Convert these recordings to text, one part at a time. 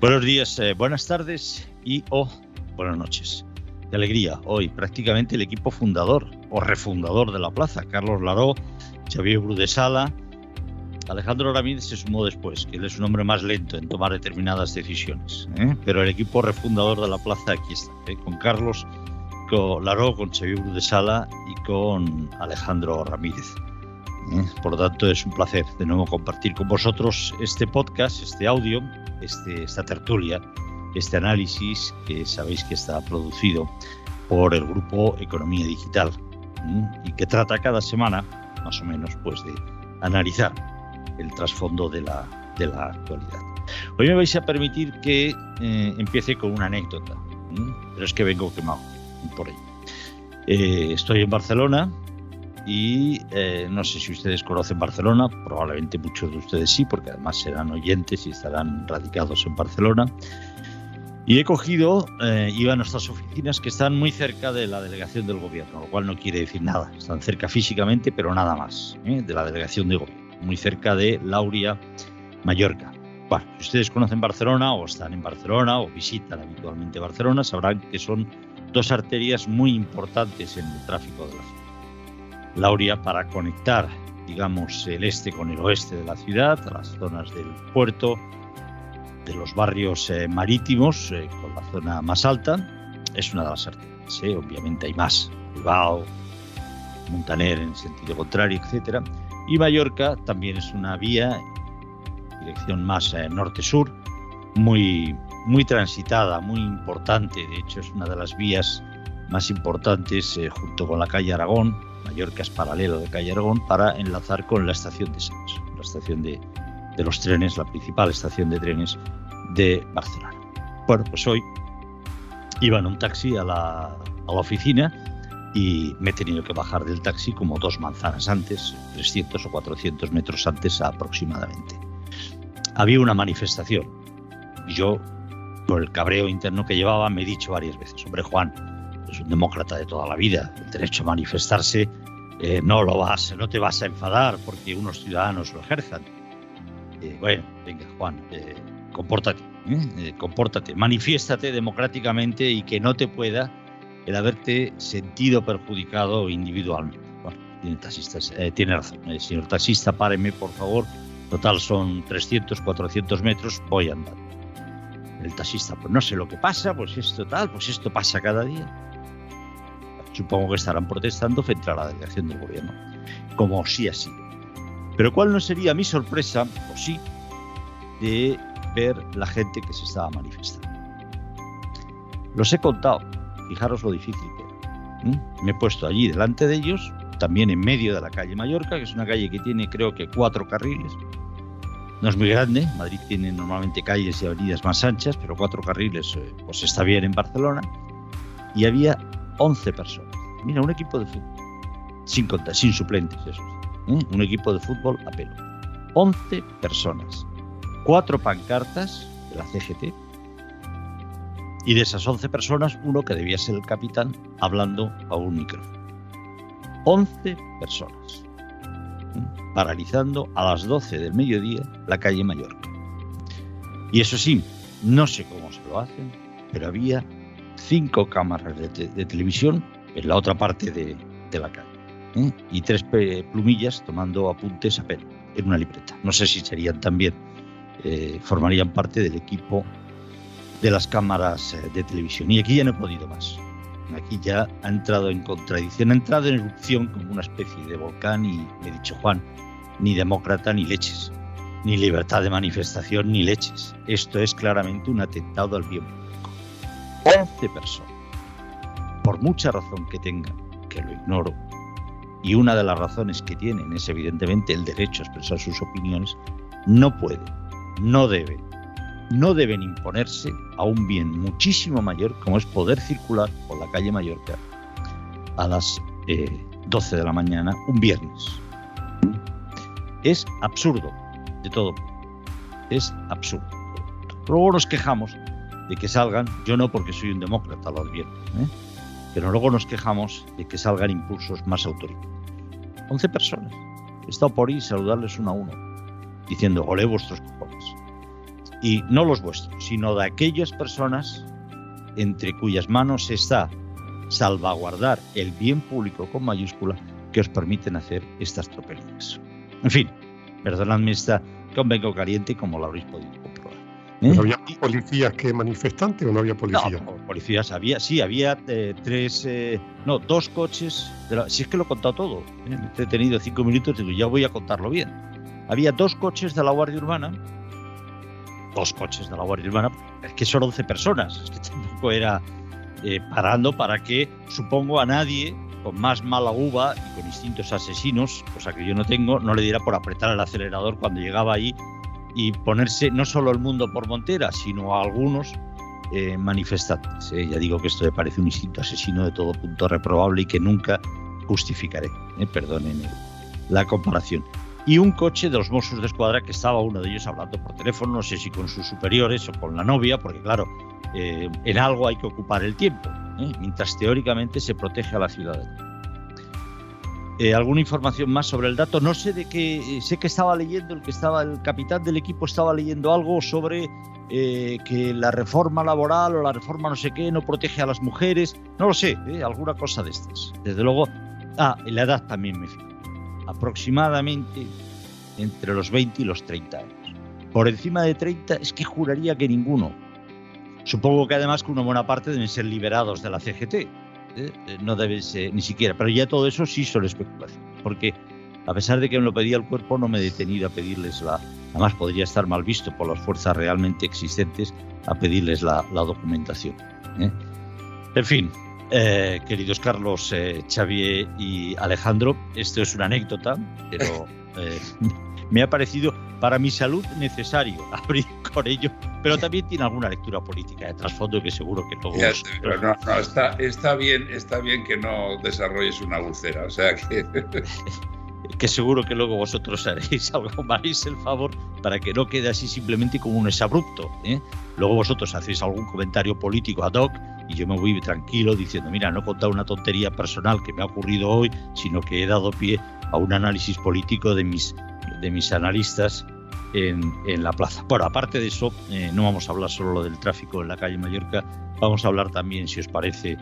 Buenos días, buenas tardes y buenas noches. De alegría, hoy prácticamente el equipo fundador o refundador de la plaza, Carlos Laró, Xavier Bru de Sala. Alejandro Ramírez se sumó después, que él es un hombre más lento en tomar determinadas decisiones, pero el equipo refundador de la plaza aquí está, con Carlos, con Laró, con Xavier Bru de Sala y con Alejandro Ramírez. Por lo tanto, es un placer de nuevo compartir con vosotros este podcast, este audio, esta tertulia, este análisis que sabéis que está producido por el grupo Economía Digital y que trata cada semana, más o menos, pues de analizar el trasfondo de la actualidad. Hoy me vais a permitir que empiece con una anécdota, pero es que vengo quemado por ello. Estoy en Barcelona. Y no sé si ustedes conocen Barcelona, probablemente muchos de ustedes sí, porque además serán oyentes y estarán radicados en Barcelona. Y he cogido, iba a nuestras oficinas que están muy cerca de la delegación del gobierno, lo cual no quiere decir nada. Están cerca físicamente, pero nada más, de la delegación de gobierno, muy cerca de Lauria, Mallorca. Bueno, si ustedes conocen Barcelona o están en Barcelona o visitan habitualmente Barcelona, sabrán que son dos arterias muy importantes en el tráfico de la ciudad. Lauria para conectar, digamos, el este con el oeste de la ciudad, a las zonas del puerto, de los barrios marítimos, con la zona más alta, es una de las arterias. Obviamente hay más, Bilbao, Montaner en sentido contrario, etcétera. Y Mallorca también es una vía, dirección más norte-sur, muy transitada, muy importante. De hecho, es una de las vías más importantes junto con la calle Aragón. Mallorca es paralelo de calle Aragón para enlazar con la estación de Sants, la estación de los trenes, la principal estación de trenes de Barcelona. Bueno, pues hoy iba en un taxi a la oficina y me he tenido que bajar del taxi como 2 manzanas antes, 300 o 400 metros antes aproximadamente. Había una manifestación y yo, por el cabreo interno que llevaba, me he dicho varias veces: hombre, Juan, es un demócrata de toda la vida, el derecho a manifestarse no te vas a enfadar porque unos ciudadanos lo ejerzan. Bueno, venga, Juan, compórtate, manifiéstate democráticamente y que no te pueda el haberte sentido perjudicado individualmente. Bueno, tiene razón, señor taxista, páreme, por favor, total son 300, 400 metros, voy a andar. El taxista, pues no sé lo que pasa, pues esto pasa cada día. Supongo que estarán protestando frente a la delegación del gobierno, como sí ha sido. Pero ¿cuál no sería mi sorpresa, o sí, de ver la gente que se estaba manifestando? Los he contado, fijaros lo difícil que era. Me he puesto allí delante de ellos, también en medio de la calle Mallorca, que es una calle que tiene creo que 4 carriles. No es muy grande, Madrid tiene normalmente calles y avenidas más anchas, pero 4 carriles pues está bien en Barcelona. Y había 11 personas. Mira, un equipo de fútbol, sin suplentes, eso. Un equipo de fútbol a pelo. 11 personas, 4 pancartas de la CGT, y de esas 11 personas, uno que debía ser el capitán hablando a un micrófono. 11 personas, paralizando a las 12 del mediodía la calle Mallorca. Y eso sí, no sé cómo se lo hacen, pero había 5 cámaras de televisión en la otra parte de la calle, y 3 plumillas tomando apuntes a pelo en una libreta. No sé si serían también, formarían parte del equipo de las cámaras de televisión. Y aquí ya no he podido más. Aquí ya ha entrado en contradicción, ha entrado en erupción como una especie de volcán y me he dicho: Juan, ni demócrata ni leches, ni libertad de manifestación ni leches. Esto es claramente un atentado al bien público. 11 personas, por mucha razón que tengan, que lo ignoro, y una de las razones que tienen es evidentemente el derecho a expresar sus opiniones, no pueden, no deben imponerse a un bien muchísimo mayor como es poder circular por la calle Mallorca a las 12 de la mañana un viernes. Es absurdo, de todo, es absurdo. Luego nos quejamos de que salgan, yo no porque soy un demócrata, lo advierto, pero luego nos quejamos de que salgan impulsos más autoritarios. 11 personas. He estado por ahí saludarles uno a uno, diciendo: olé vuestros cojones. y no los vuestros, sino de aquellas personas entre cuyas manos está salvaguardar el bien público con mayúscula que os permiten hacer estas tropelías. En fin, perdonadme esta que vengo caliente como lo habréis podido comprobar. ¿Pero había policías que manifestantes o no había policías? No, policías había, sí, había dos coches. Si es que lo he contado todo, he tenido 5 minutos, digo, ya voy a contarlo bien. Había 2 coches de la Guardia Urbana, es que son 11 personas, es que tampoco era parando para que, supongo, a nadie con más mala uva y con instintos asesinos, cosa que yo no tengo, no le diera por apretar el acelerador cuando llegaba ahí y ponerse no solo el mundo por montera, sino a algunos manifestantes. Ya digo que esto me parece un instinto asesino de todo punto reprobable y que nunca justificaré. Perdonen la comparación. Y un coche de los Mossos de Escuadra que estaba uno de ellos hablando por teléfono, no sé si con sus superiores o con la novia, porque claro, en algo hay que ocupar el tiempo, mientras teóricamente se protege a la ciudadanía. ¿Alguna información más sobre el dato? No sé de qué. Sé que estaba leyendo, el capitán del equipo estaba leyendo algo sobre que la reforma laboral o la reforma no sé qué no protege a las mujeres. No lo sé, alguna cosa de estas. Desde luego. En la edad también me fijo. Aproximadamente entre los 20 y los 30 años. Por encima de 30 es que juraría que ninguno. Supongo que además que una buena parte deben ser liberados de la CGT. No debe ser ni siquiera, pero ya todo eso sí son especulaciones, porque a pesar de que me lo pedía el cuerpo no me he detenido a pedirles además podría estar mal visto por las fuerzas realmente existentes a pedirles la documentación. En fin, queridos Carlos, Xavier y Alejandro, esto es una anécdota, pero me ha parecido para mi salud necesario abrir con ello, pero también tiene alguna lectura política de trasfondo que seguro que luego... Pero está bien que no desarrolles una úlcera, o sea que... que seguro que luego vosotros haréis el favor para que no quede así simplemente como un exabrupto. Luego vosotros hacéis algún comentario político ad hoc y yo me voy tranquilo diciendo, mira, no he contado una tontería personal que me ha ocurrido hoy, sino que he dado pie a un análisis político de mis analistas en la plaza. Bueno, aparte de eso, no vamos a hablar solo del tráfico en la calle Mallorca, vamos a hablar también, si os parece,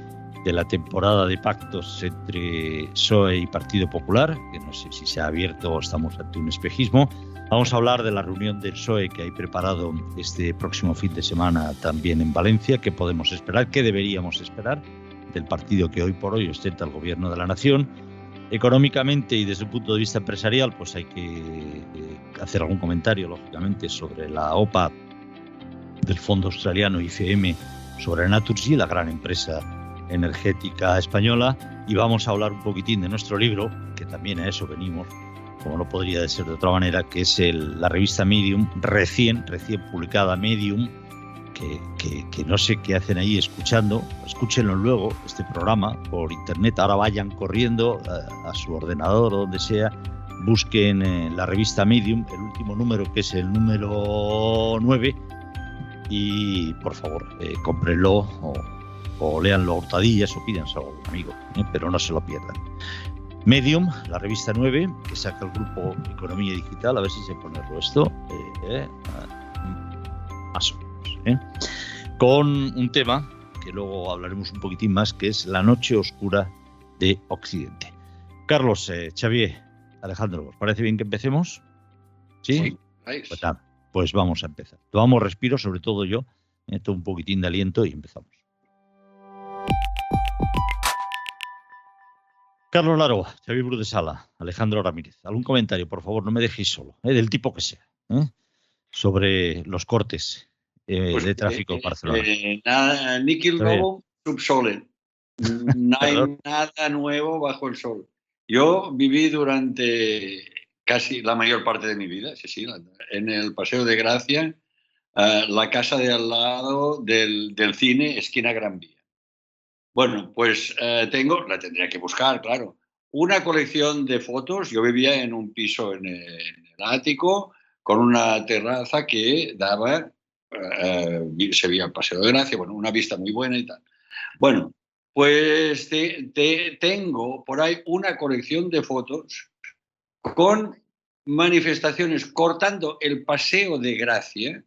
de la temporada de pactos entre PSOE y Partido Popular, que no sé si se ha abierto o estamos ante un espejismo. Vamos a hablar de la reunión del PSOE que hay preparado este próximo fin de semana también en Valencia, qué podemos esperar, qué deberíamos esperar del partido que hoy por hoy ostenta el gobierno de la nación. Económicamente y desde el punto de vista empresarial, pues hay que hacer algún comentario, lógicamente, sobre la OPA del fondo australiano IFM sobre Naturgy, la gran empresa energética española, y vamos a hablar un poquitín de nuestro libro, que también a eso venimos, como no podría ser de otra manera, que es la revista Medium, recién publicada Medium, que no sé qué hacen ahí escuchando. Escúchenlo luego, este programa, por internet. Ahora vayan corriendo a su ordenador o donde sea, busquen la revista Medium, el último número, que es el número 9, y por favor, cómprenlo o léanlo a hurtadillas o pídanselo a algún amigo, pero no se lo pierdan. Medium, la revista 9, que saca el grupo Economía Digital, a ver si se pone esto, más o menos, con un tema que luego hablaremos un poquitín más, que es la noche oscura de Occidente. Carlos, Xavier, Alejandro, ¿os parece bien que empecemos? ¿Sí? Pues vamos a empezar. Tomamos respiro, sobre todo yo, tomo un poquitín de aliento y empezamos. Carlos Laro, Xavier Brudesala, Alejandro Ramírez, algún comentario, por favor, no me dejéis solo, del tipo que sea, sobre los cortes de tráfico en Barcelona. Nada, níquel nuevo, subsole. No hay nada nuevo bajo el sol. Yo viví durante casi la mayor parte de mi vida, sí, en el Paseo de Gracia, la casa de al lado del cine, esquina Gran Vía. Bueno, pues la tendría que buscar, claro, una colección de fotos. Yo vivía en un piso en el ático con una terraza que daba, se veía el Paseo de Gracia, bueno, una vista muy buena y tal. Bueno, pues tengo por ahí una colección de fotos con manifestaciones cortando el Paseo de Gracia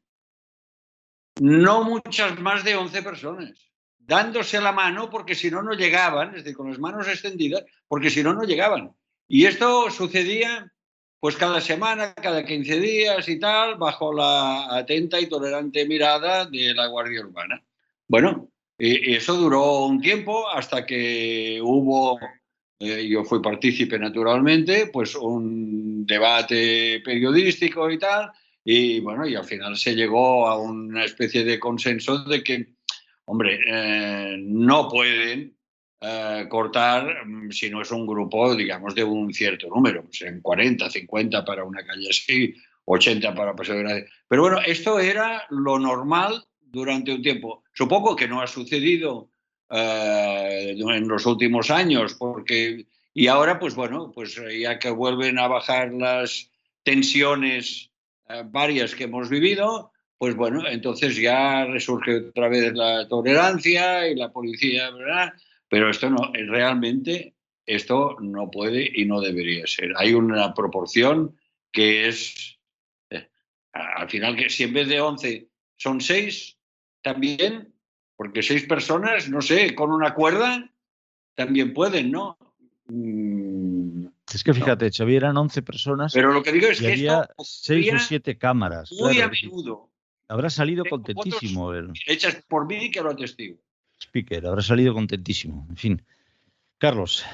no muchas más de 11 personas, dándose la mano porque si no, no llegaban, es decir, con las manos extendidas, porque si no, no llegaban. Y esto sucedía pues cada semana, cada 15 días y tal, bajo la atenta y tolerante mirada de la Guardia Urbana. Bueno, eso duró un tiempo hasta que hubo, yo fui partícipe naturalmente, pues un debate periodístico y tal, y bueno, y al final se llegó a una especie de consenso de que, hombre, no pueden cortar si no es un grupo, digamos, de un cierto número, pues en 40, 50 para una calle así, 80 para Paseo de Gracia. Pero bueno, esto era lo normal durante un tiempo. Supongo que no ha sucedido en los últimos años, porque y ahora, pues bueno, pues ya que vuelven a bajar las tensiones varias que hemos vivido, pues bueno, entonces ya resurge otra vez la tolerancia y la policía, ¿verdad? Pero esto no, realmente esto no puede y no debería ser. Hay una proporción que es, al final, que si en vez de 11 son 6, también, porque 6 personas, no sé, con una cuerda, también pueden, ¿no? Es que fíjate, no. Xavier, eran 11 personas. Pero lo que digo es y que había esto 6 o 7 cámaras. Muy claro, a menudo. Habrá salido contentísimo. Hechas por mí, que lo atestigo. Speaker, habrá salido contentísimo. En fin. Carlos.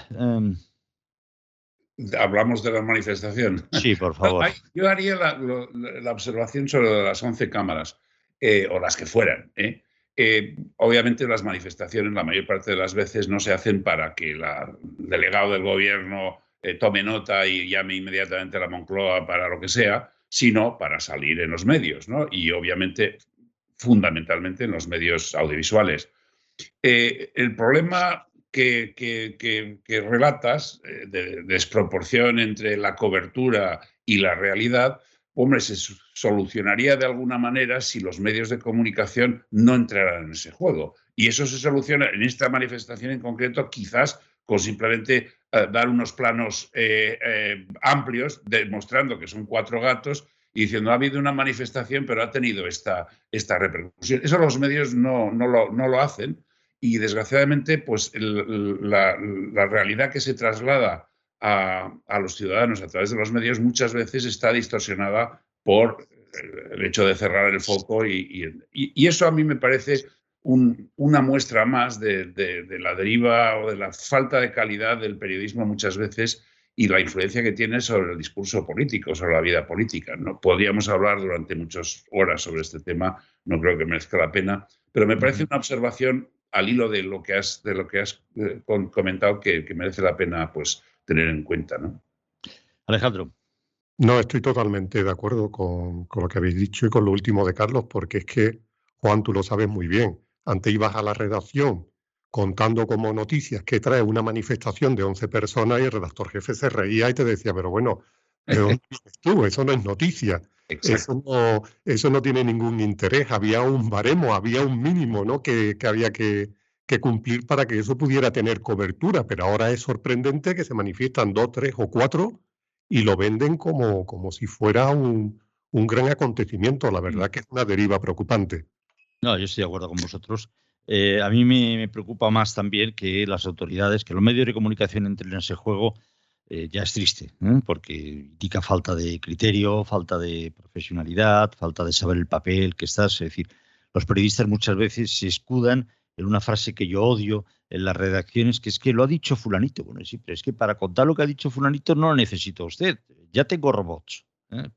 Hablamos de la manifestación. Sí, por favor. Yo haría la observación sobre las 11 cámaras, o las que fueran. Obviamente las manifestaciones la mayor parte de las veces no se hacen para que el delegado del gobierno tome nota y llame inmediatamente a la Moncloa para lo que sea, sino para salir en los medios, ¿no? Y obviamente, fundamentalmente en los medios audiovisuales. El problema que relatas de desproporción entre la cobertura y la realidad, hombre, se solucionaría de alguna manera si los medios de comunicación no entraran en ese juego. Y eso se soluciona en esta manifestación en concreto, quizás con simplemente dar unos planos amplios, demostrando que son 4 gatos y diciendo, ha habido una manifestación, pero ha tenido esta repercusión. Eso los medios no lo hacen. Y desgraciadamente, pues la realidad que se traslada a los ciudadanos a través de los medios muchas veces está distorsionada por el hecho de cerrar el foco y eso a mí me parece una muestra más de la deriva o de la falta de calidad del periodismo muchas veces y la influencia que tiene sobre el discurso político, sobre la vida política, ¿no? Podríamos hablar durante muchas horas sobre este tema, no creo que merezca la pena, pero me parece una observación al hilo de lo que has comentado que merece la pena pues tener en cuenta, ¿no? Alejandro. No, estoy totalmente de acuerdo con lo que habéis dicho y con lo último de Carlos, porque es que, Juan, tú lo sabes muy bien. Antes ibas a la redacción contando como noticias que trae una manifestación de 11 personas y el redactor jefe se reía y te decía, pero bueno, ¿de dónde vienes tú? Eso no es noticia. Eso no tiene ningún interés. Había un baremo, había un mínimo, ¿no? que había que cumplir para que eso pudiera tener cobertura. Pero ahora es sorprendente que se manifiestan 2, 3 o 4 y lo venden como si fuera un gran acontecimiento. La verdad que es una deriva preocupante. No, yo estoy de acuerdo con vosotros. A mí me preocupa más también que las autoridades, que los medios de comunicación entren en ese juego. Ya es triste, porque indica falta de criterio, falta de profesionalidad, falta de saber el papel que estás. Es decir, los periodistas muchas veces se escudan en una frase que yo odio en las redacciones, que es que lo ha dicho fulanito. Bueno, sí, pero es que para contar lo que ha dicho fulanito no lo necesito usted. Ya tengo robots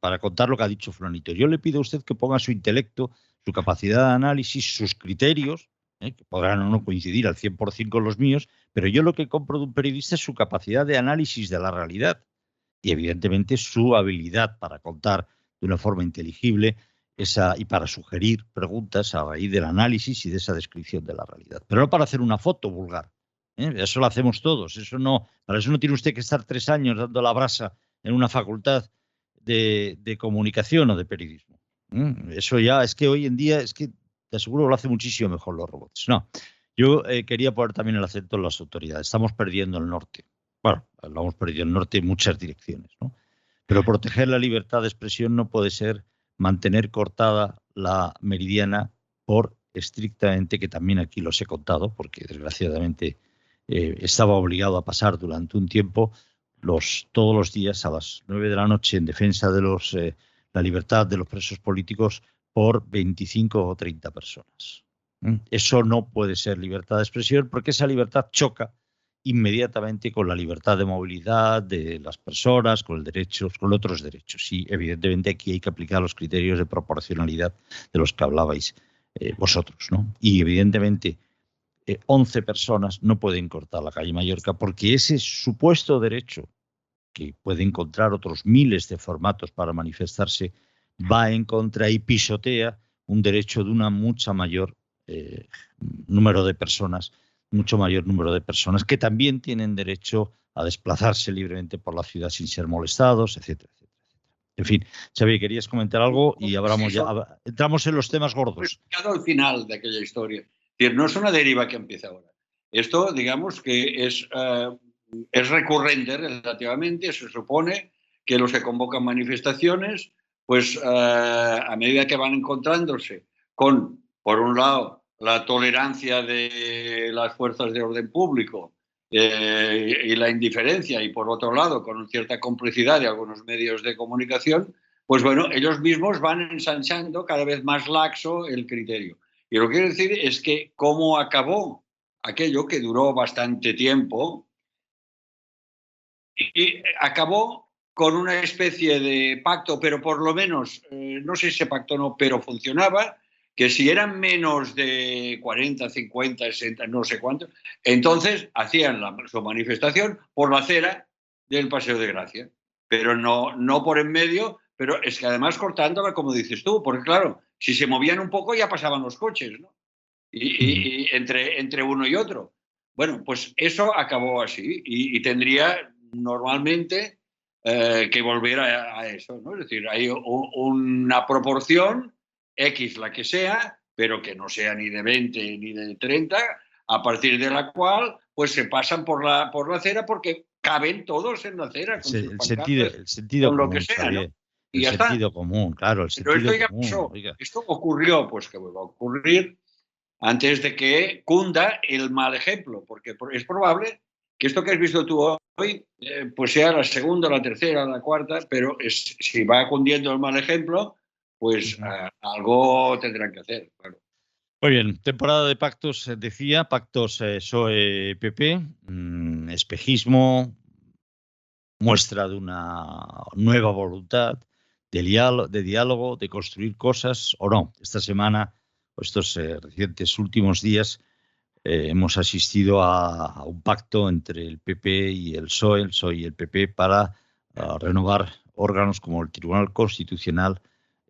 para contar lo que ha dicho fulanito. Yo le pido a usted que ponga su intelecto, su capacidad de análisis, sus criterios, que podrán o no coincidir al 100% con los míos, pero yo lo que compro de un periodista es su capacidad de análisis de la realidad y evidentemente su habilidad para contar de una forma inteligible y para sugerir preguntas a raíz del análisis y de esa descripción de la realidad. Pero no para hacer una foto vulgar. Eso lo hacemos todos. Para eso no tiene usted que estar 3 años dando la brasa en una facultad de comunicación o de periodismo. Eso ya es que hoy en día es que te aseguro que lo hace muchísimo mejor los robots. No, yo quería poner también el acento en las autoridades. Estamos perdiendo el norte. Bueno, lo hemos perdido el norte en muchas direcciones, ¿no? Pero proteger la libertad de expresión no puede ser mantener cortada la meridiana por estrictamente, que también aquí los he contado, porque desgraciadamente estaba obligado a pasar durante un tiempo, todos los días a las 9 de la noche en defensa de la libertad de los presos políticos por 25 o 30 personas. Eso no puede ser libertad de expresión, porque esa libertad choca inmediatamente con la libertad de movilidad de las personas, con otros derechos. Y evidentemente aquí hay que aplicar los criterios de proporcionalidad de los que hablabais vosotros, ¿no? Y evidentemente 11 personas no pueden cortar la calle Mallorca, porque ese supuesto derecho, que puede encontrar otros miles de formatos para manifestarse, va en contra y pisotea un derecho de una mucho mayor número de personas que también tienen derecho a desplazarse libremente por la ciudad sin ser molestados, etcétera, etcétera. En fin, Xavier, querías comentar algo y entramos en los temas gordos. Al final de aquella historia. No es una deriva que empieza ahora. Esto, digamos, que es recurrente relativamente. Se supone que los que convocan manifestaciones, pues a medida que van encontrándose con, por un lado, la tolerancia de las fuerzas de orden público y la indiferencia, y por otro lado, con cierta complicidad de algunos medios de comunicación, pues bueno, ellos mismos van ensanchando cada vez más laxo el criterio. Y lo que quiero decir es que como acabó aquello que duró bastante tiempo, y acabó con una especie de pacto, pero por lo menos, no sé si ese pacto no, pero funcionaba, que si eran menos de 40, 50, 60, no sé cuánto, entonces hacían su manifestación por la acera del Paseo de Gracia, pero no por en medio, pero es que además cortándola, como dices tú, porque claro, si se movían un poco ya pasaban los coches, ¿no? Y entre uno y otro. Bueno, pues eso acabó así y tendría normalmente que volver a eso, ¿no? Es decir, hay una proporción X, la que sea, pero que no sea ni de 20 ni de 30, a partir de la cual pues se pasan por la acera porque caben todos en la acera. Con el sentido con común, lo que sea, ¿no? Y el sentido común, claro, el sentido pero esto ya común. pasó. Oiga. Esto ocurrió, pues que vuelva a ocurrir antes de que cunda el mal ejemplo, porque es probable que esto que has visto tú hoy pues sea la segunda, la tercera, la cuarta, pero si va cundiendo el mal ejemplo, pues algo tendrán que hacer, claro. Muy bien, temporada de pactos, decía, pactos PSOE-PP, espejismo, muestra de una nueva voluntad de diálogo, de construir cosas o no. Esta semana, o estos recientes últimos días, hemos asistido a un pacto entre el PP y el PSOE y el PP para renovar órganos como el Tribunal Constitucional,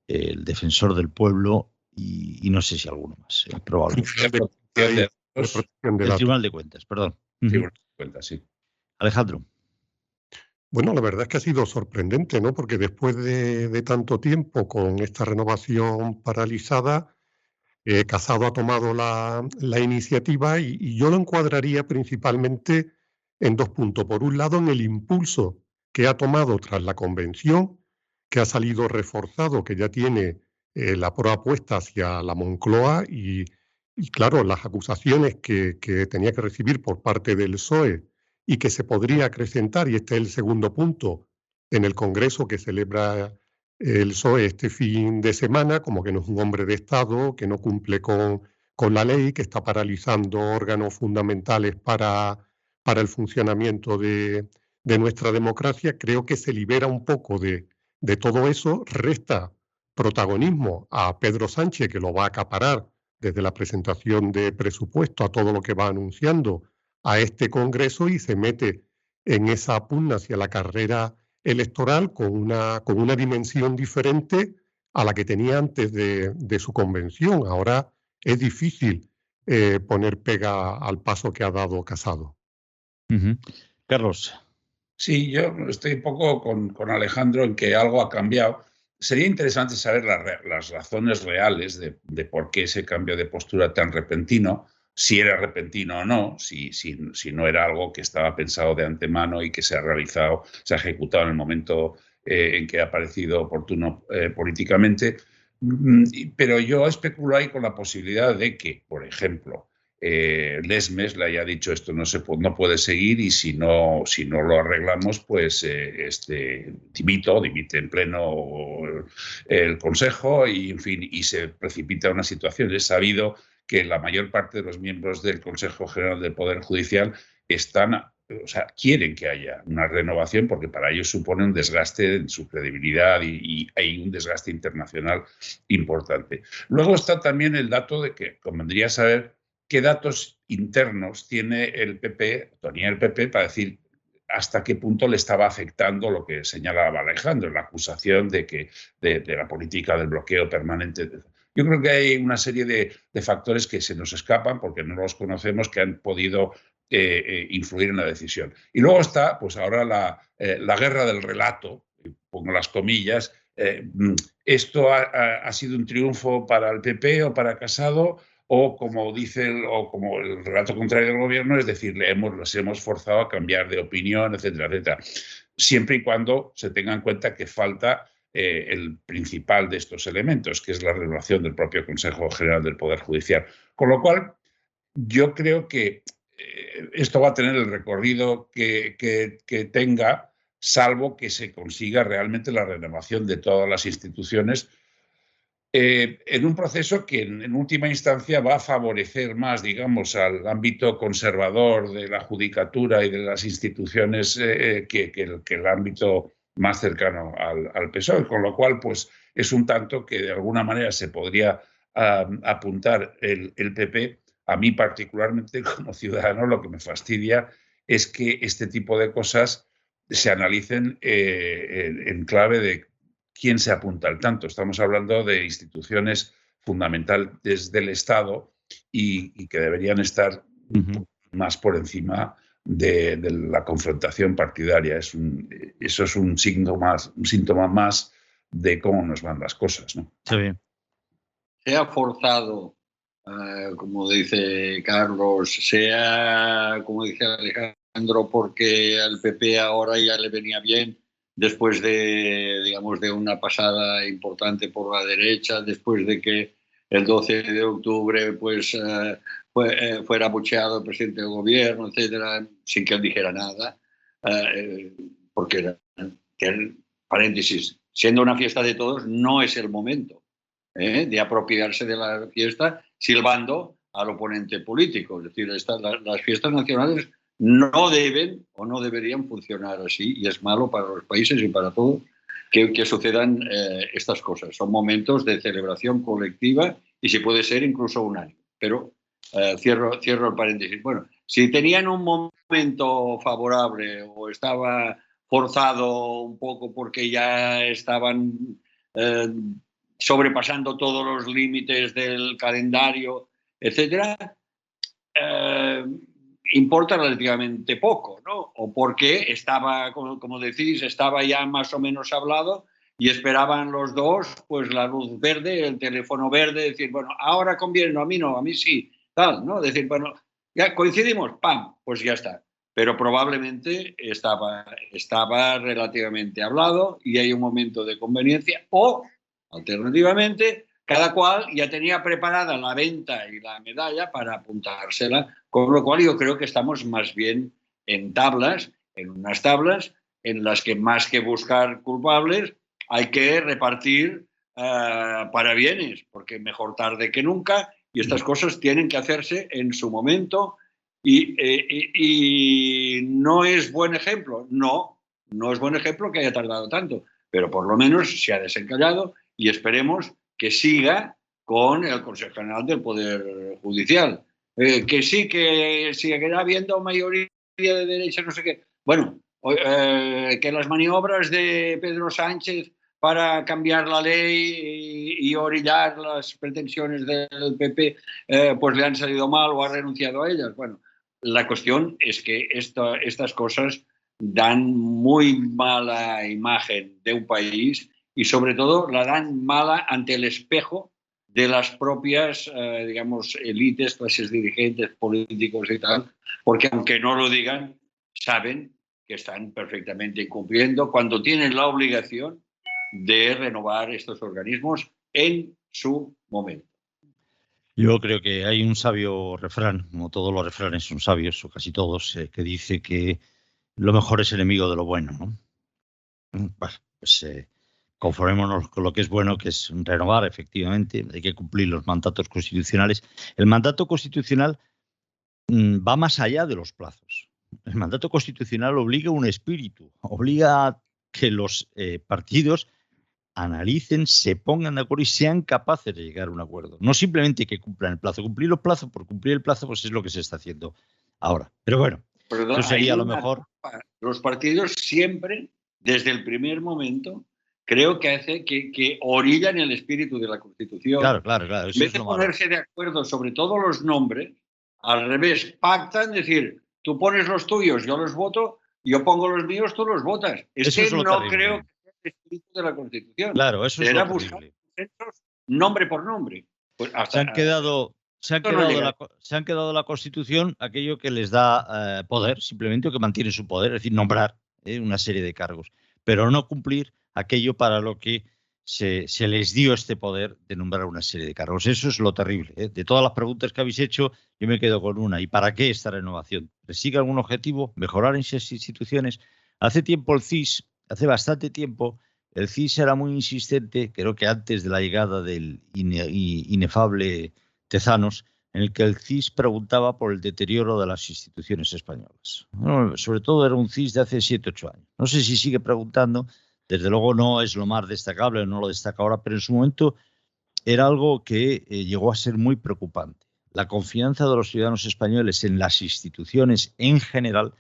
el Defensor del Pueblo y no sé si alguno más, probablemente. El Tribunal de Cuentas, perdón. Tribunal de Cuentas, sí. Alejandro. Bueno, la verdad es que ha sido sorprendente, ¿no? Porque después de tanto tiempo con esta renovación paralizada, Casado ha tomado la iniciativa y yo lo encuadraría principalmente en dos puntos. Por un lado, en el impulso que ha tomado tras la convención, que ha salido reforzado, que ya tiene la proa puesta hacia la Moncloa y claro, las acusaciones que tenía que recibir por parte del PSOE y que se podría acrecentar, y este es el segundo punto, en el Congreso que celebra el PSOE este fin de semana, como que no es un hombre de Estado, que no cumple con la ley, que está paralizando órganos fundamentales para el funcionamiento de nuestra democracia. Creo que se libera un poco de todo eso, resta protagonismo a Pedro Sánchez, que lo va a acaparar desde la presentación de presupuesto a todo lo que va anunciando a este Congreso y se mete en esa pugna hacia la carrera electoral con una dimensión diferente a la que tenía antes de su convención. Ahora es difícil poner pega al paso que ha dado Casado. Carlos. Sí, yo estoy un poco con Alejandro en que algo ha cambiado. Sería interesante saber las razones reales de por qué ese cambio de postura tan repentino, si era repentino o no, si no era algo que estaba pensado de antemano y que se ha ejecutado en el momento en que ha parecido oportuno políticamente. Pero yo especulo ahí con la posibilidad de que, por ejemplo, Lesmes le haya dicho esto no puede seguir y si no lo arreglamos, pues dimite en pleno el Consejo y, en fin, y se precipita una situación. Es sabido que la mayor parte de los miembros del Consejo General del Poder Judicial quieren que haya una renovación porque para ellos supone un desgaste en su credibilidad y hay un desgaste internacional importante. Luego está también el dato de que convendría saber qué datos internos tiene el PP, tenía el PP, para decir hasta qué punto le estaba afectando lo que señalaba Alejandro, la acusación de la política del bloqueo permanente. Yo creo que hay una serie de factores que se nos escapan porque no los conocemos, que han podido influir en la decisión. Y luego está, pues ahora la guerra del relato, pongo las comillas. ¿Esto ha sido un triunfo para el PP o para Casado? O como como el relato contrario del gobierno, es decir, les hemos forzado a cambiar de opinión, etcétera, etcétera. Siempre y cuando se tenga en cuenta que falta el principal de estos elementos, que es la renovación del propio Consejo General del Poder Judicial. Con lo cual, yo creo que esto va a tener el recorrido que tenga, salvo que se consiga realmente la renovación de todas las instituciones, en un proceso que en última instancia va a favorecer más, digamos, al ámbito conservador de la judicatura y de las instituciones que el ámbito más cercano al PSOE, con lo cual pues es un tanto que de alguna manera se podría apuntar el PP. A mí particularmente como ciudadano lo que me fastidia es que este tipo de cosas se analicen en clave de quién se apunta al tanto. Estamos hablando de instituciones fundamentales del Estado y que deberían estar más por encima de la confrontación partidaria. Eso es un síntoma más de cómo nos van las cosas, ¿no? Sí. Se ha forzado, como dice Carlos, como dice Alejandro, porque al PP ahora ya le venía bien, después de una pasada importante por la derecha, después de que el 12 de octubre pues, fuera abucheado el presidente del gobierno, etcétera, sin que él dijera nada, porque, paréntesis, siendo una fiesta de todos, no es el momento de apropiarse de la fiesta silbando al oponente político. Es decir, las fiestas nacionales no deben o no deberían funcionar así, y es malo para los países y para todos que sucedan estas cosas. Son momentos de celebración colectiva y si puede ser incluso unánime. Pero cierro el paréntesis. Bueno, si tenían un momento favorable o estaba forzado un poco porque ya estaban sobrepasando todos los límites del calendario, etcétera, importa relativamente poco, ¿no? O porque estaba, como decís, estaba ya más o menos hablado y esperaban los dos, pues la luz verde, el teléfono verde, decir, bueno, ahora conviene, no, a mí sí, tal, ¿no? Decir, bueno, ya coincidimos, ¡pam!, pues ya está. Pero probablemente estaba relativamente hablado y hay un momento de conveniencia o, alternativamente, cada cual ya tenía preparada la venta y la medalla para apuntársela, con lo cual yo creo que estamos más bien en unas tablas en las que más que buscar culpables hay que repartir parabienes, porque mejor tarde que nunca y estas cosas tienen que hacerse en su momento y no es buen ejemplo, no es buen ejemplo que haya tardado tanto, pero por lo menos se ha desencallado y esperemos que siga con el Consejo General del Poder Judicial. Que sí, que seguirá habiendo mayoría de derecha, no sé qué. Bueno, que las maniobras de Pedro Sánchez para cambiar la ley y orillar las pretensiones del PP, pues le han salido mal o ha renunciado a ellas. Bueno, la cuestión es que estas cosas dan muy mala imagen de un país y sobre todo la dan mala ante el espejo de las propias, digamos, élites, clases dirigentes, políticos y tal, porque aunque no lo digan, saben que están perfectamente incumpliendo cuando tienen la obligación de renovar estos organismos en su momento. Yo creo que hay un sabio refrán, como todos los refranes son sabios, o casi todos, que dice que lo mejor es enemigo de lo bueno, ¿no? Bueno, pues conformémonos con lo que es bueno, que es renovar, efectivamente, hay que cumplir los mandatos constitucionales. El mandato constitucional va más allá de los plazos. El mandato constitucional obliga a un espíritu, obliga a que los partidos analicen, se pongan de acuerdo y sean capaces de llegar a un acuerdo. No simplemente que cumplan el plazo. Cumplir los plazos por cumplir el plazo, pues es lo que se está haciendo ahora. Pero bueno, eso sería lo mejor. Los partidos siempre, desde el primer momento, creo que orillan el espíritu de la Constitución. Claro. En vez de ponerse de acuerdo sobre todos los nombres, al revés, pactan, decir, tú pones los tuyos, yo los voto, yo pongo los míos, tú los votas. Eso es lo no terrible. creo que sea el espíritu de la Constitución. Claro, eso es lo terrible. Buscar consensos nombre por nombre. Pues se han quedado de la Constitución aquello que les da poder, simplemente, o que mantiene su poder, es decir, nombrar una serie de cargos, pero no cumplir aquello para lo que se les dio este poder de nombrar una serie de cargos. Eso es lo terrible. De todas las preguntas que habéis hecho, yo me quedo con una. ¿Y para qué esta renovación? ¿Persigue algún objetivo? ¿Mejorar esas instituciones? Hace tiempo hace bastante tiempo, el CIS era muy insistente, creo que antes de la llegada del inefable Tezanos, en el que el CIS preguntaba por el deterioro de las instituciones españolas. Bueno, sobre todo era un CIS de hace 7-8 años. No sé si sigue preguntando. Desde luego no es lo más destacable, no lo destaca ahora, pero en su momento era algo que llegó a ser muy preocupante. La confianza de los ciudadanos españoles en las instituciones en general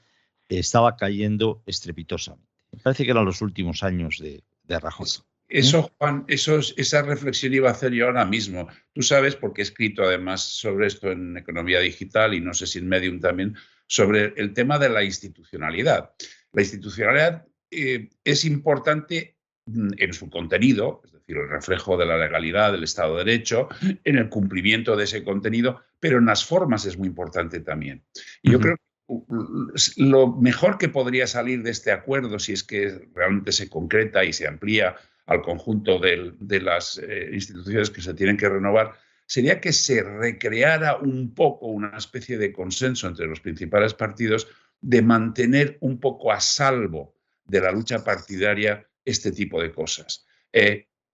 estaba cayendo estrepitosamente. Me parece que eran los últimos años de Rajoy. Eso, Juan, esa reflexión iba a hacer yo ahora mismo. Tú sabes, porque he escrito además sobre esto en Economía Digital y no sé si en Medium también, sobre el tema de la institucionalidad. La institucionalidad es importante en su contenido, es decir, el reflejo de la legalidad, del Estado de Derecho, en el cumplimiento de ese contenido, pero en las formas es muy importante también. Y yo creo que lo mejor que podría salir de este acuerdo, si es que realmente se concreta y se amplía al conjunto de las instituciones que se tienen que renovar, sería que se recreara un poco una especie de consenso entre los principales partidos de mantener un poco a salvo de la lucha partidaria este tipo de cosas.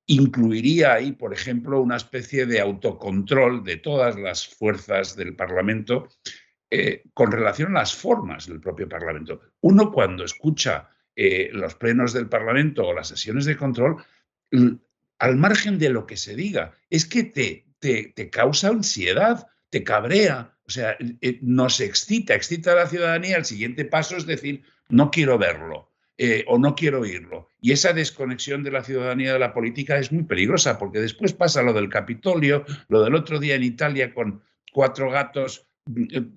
Incluiría ahí, por ejemplo, una especie de autocontrol de todas las fuerzas del Parlamento con relación a las formas del propio Parlamento. Uno, cuando escucha los plenos del Parlamento o las sesiones de control, al margen de lo que se diga, es que te causa ansiedad, te cabrea, o sea, nos excita a la ciudadanía. El siguiente paso es decir, no quiero verlo. O no quiero oírlo. Y esa desconexión de la ciudadanía de la política es muy peligrosa, porque después pasa lo del Capitolio, lo del otro día en Italia con 4 gatos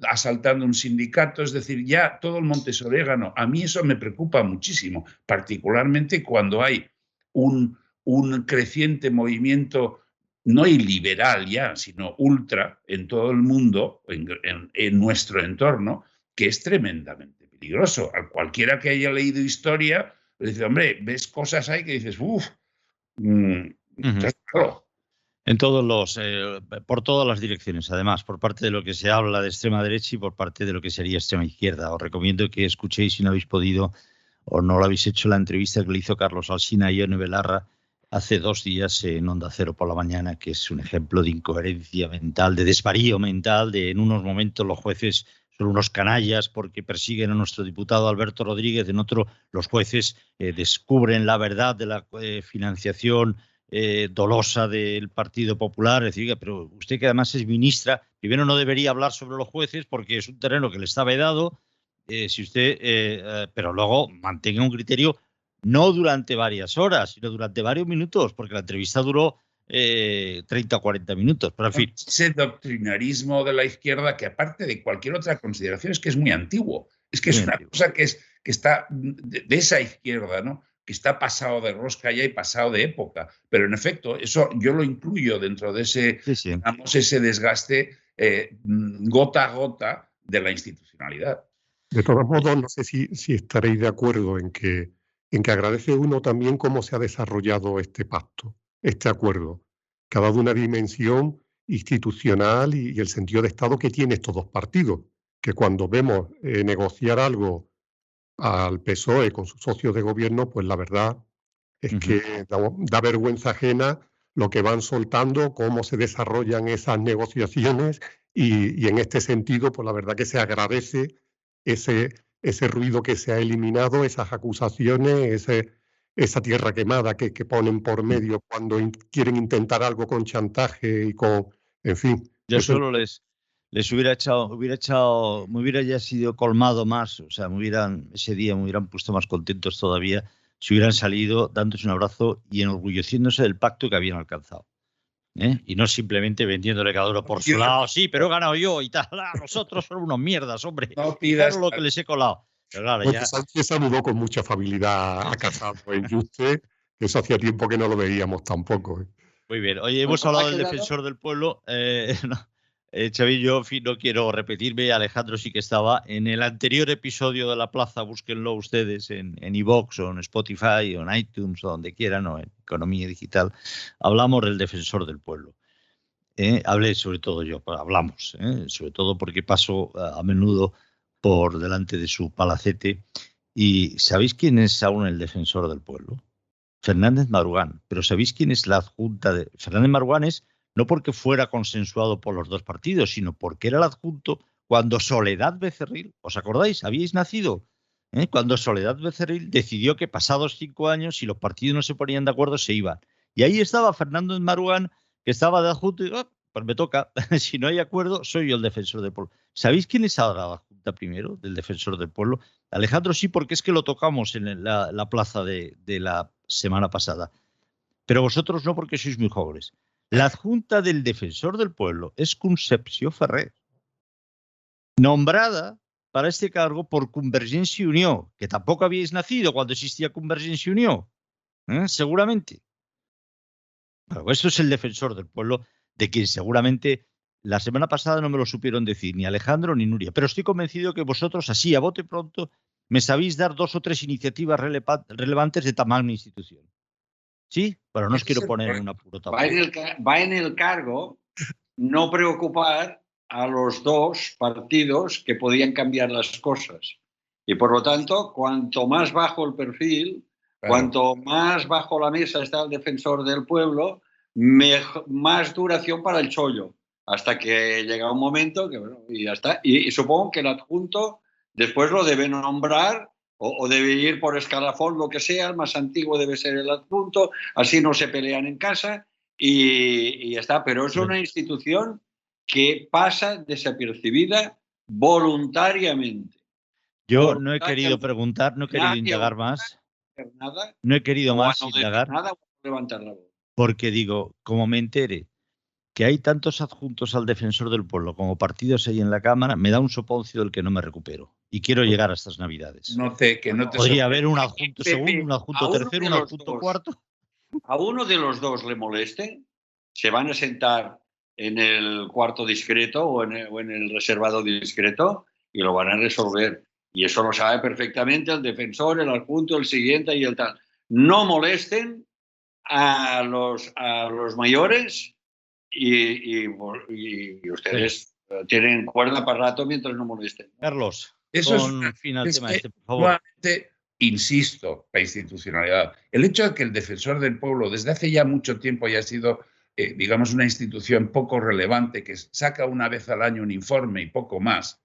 asaltando un sindicato, es decir, ya todo el monte es orégano. A mí eso me preocupa muchísimo, particularmente cuando hay un creciente movimiento no iliberal ya, sino ultra en todo el mundo, en nuestro entorno, que es tremendamente peligroso. A cualquiera que haya leído historia, le dice, hombre, ves cosas ahí que dices, claro. En por todas las direcciones, además, por parte de lo que se habla de extrema derecha y por parte de lo que sería extrema izquierda. Os recomiendo que escuchéis, si no habéis podido o no lo habéis hecho, la entrevista que le hizo Carlos Alsina y Ione Belarra hace 2 días en Onda Cero por la mañana, que es un ejemplo de incoherencia mental, de desvarío mental, de en unos momentos los jueces son unos canallas porque persiguen a nuestro diputado Alberto Rodríguez, en otro los jueces descubren la verdad de la financiación dolosa del Partido Popular. Es decir, pero usted, que además es ministra, primero no debería hablar sobre los jueces porque es un terreno que le está vedado, pero luego mantenga un criterio no durante varias horas, sino durante varios minutos, porque la entrevista duró 30 o 40 minutos, pero en fin. Ese doctrinarismo de la izquierda, que aparte de cualquier otra consideración, es que es muy antiguo. Es que es una cosa que está de esa izquierda, ¿no? Que está pasado de rosca ya y pasado de época. Pero en efecto, eso yo lo incluyo dentro de ese, digamos, ese desgaste gota a gota de la institucionalidad. De todos modos, no sé si estaréis de acuerdo en que agradece uno también cómo se ha desarrollado este pacto, este acuerdo. que ha dado una dimensión institucional y el sentido de Estado que tiene estos dos partidos, que cuando vemos negociar algo al PSOE con sus socios de gobierno, pues la verdad es que da vergüenza ajena lo que van soltando, cómo se desarrollan esas negociaciones y en este sentido, pues la verdad que se agradece ese ruido que se ha eliminado, esas acusaciones, esa tierra quemada que ponen por medio cuando quieren intentar algo con chantaje y con, en fin. Yo solo les hubiera echado, me hubiera ya sido colmado más, o sea, ese día me hubieran puesto más contentos todavía si hubieran salido dándose un abrazo y enorgulleciéndose del pacto que habían alcanzado. Y no simplemente vendiéndole cada uno por su lado, sí, pero he ganado yo y tal, nosotros somos unos mierdas, hombre, no pidas lo que les he colado. Pero claro, pues ya... Sánchez saludó con mucha afabilidad a Casado en Juste, que eso hacía tiempo que no lo veíamos tampoco. Muy bien, oye, hemos hablado del defensor del pueblo, Xavi, yo no quiero repetirme, Alejandro sí que estaba en el anterior episodio de La Plaza, búsquenlo ustedes en iVoox o en Spotify o en iTunes o donde quieran, o en Economía Digital, hablamos del defensor del pueblo. Hablé sobre todo yo, hablamos, sobre todo porque paso a menudo por delante de su palacete. ¿Y sabéis quién es aún el defensor del pueblo? Fernández Marugán. Pero ¿sabéis quién es la adjunta de Fernández Marugán? Es no porque fuera consensuado por los dos partidos, sino porque era el adjunto cuando Soledad Becerril, ¿os acordáis? ¿Habíais nacido? Cuando Soledad Becerril decidió que pasados 5 años, si los partidos no se ponían de acuerdo, se iban. Y ahí estaba Fernández Marugán, que estaba de adjunto, y pues me toca, si no hay acuerdo, soy yo el defensor del pueblo. ¿Sabéis quién es ahora la adjunta primero del defensor del pueblo? Alejandro sí, porque es que lo tocamos en la plaza de la semana pasada. Pero vosotros no, porque sois muy jóvenes. La adjunta del defensor del pueblo es Concepció Ferrer, nombrada para este cargo por Convergencia y Unió, que tampoco habíais nacido cuando existía Convergencia y Unió, seguramente. Bueno, esto es el defensor del pueblo, de quien seguramente la semana pasada no me lo supieron decir ni Alejandro ni Nuria, pero estoy convencido que vosotros, así a bote pronto, me sabéis dar 2 o 3 iniciativas relevantes de tamaño institución. ¿Sí? Pero no os quiero poner en un apuro tampoco. Va en el cargo no preocupar a los dos partidos que podían cambiar las cosas. Y por lo tanto, cuanto más bajo el perfil, cuanto más bajo la mesa está el defensor del pueblo, más duración para el chollo. Hasta que llega un momento que, bueno, y ya está. Y supongo que el adjunto después lo debe nombrar o debe ir por escalafón, lo que sea, el más antiguo debe ser el adjunto, así no se pelean en casa y ya está. Pero es una institución que pasa desapercibida voluntariamente. Yo no he querido preguntar, no he querido indagar más. No he querido más indagar. Nada, levantar la voz. Porque digo, como me entere que hay tantos adjuntos al defensor del pueblo como partidos ahí en la Cámara, me da un soponcio del que no me recupero. Y quiero llegar a estas Navidades. Podría haber un adjunto segundo, un adjunto tercero, un adjunto cuarto. A uno de los dos le moleste, se van a sentar en el cuarto discreto o en el reservado discreto y lo van a resolver. Y eso lo sabe perfectamente el defensor, el adjunto, el siguiente y el tal. No molesten a los mayores y ustedes tienen cuerda para rato mientras no molesten. Carlos, eso es fin al tema este, por favor. Nuevamente, insisto, la institucionalidad. El hecho de que el defensor del pueblo desde hace ya mucho tiempo haya sido, digamos, una institución poco relevante que saca una vez al año un informe y poco más,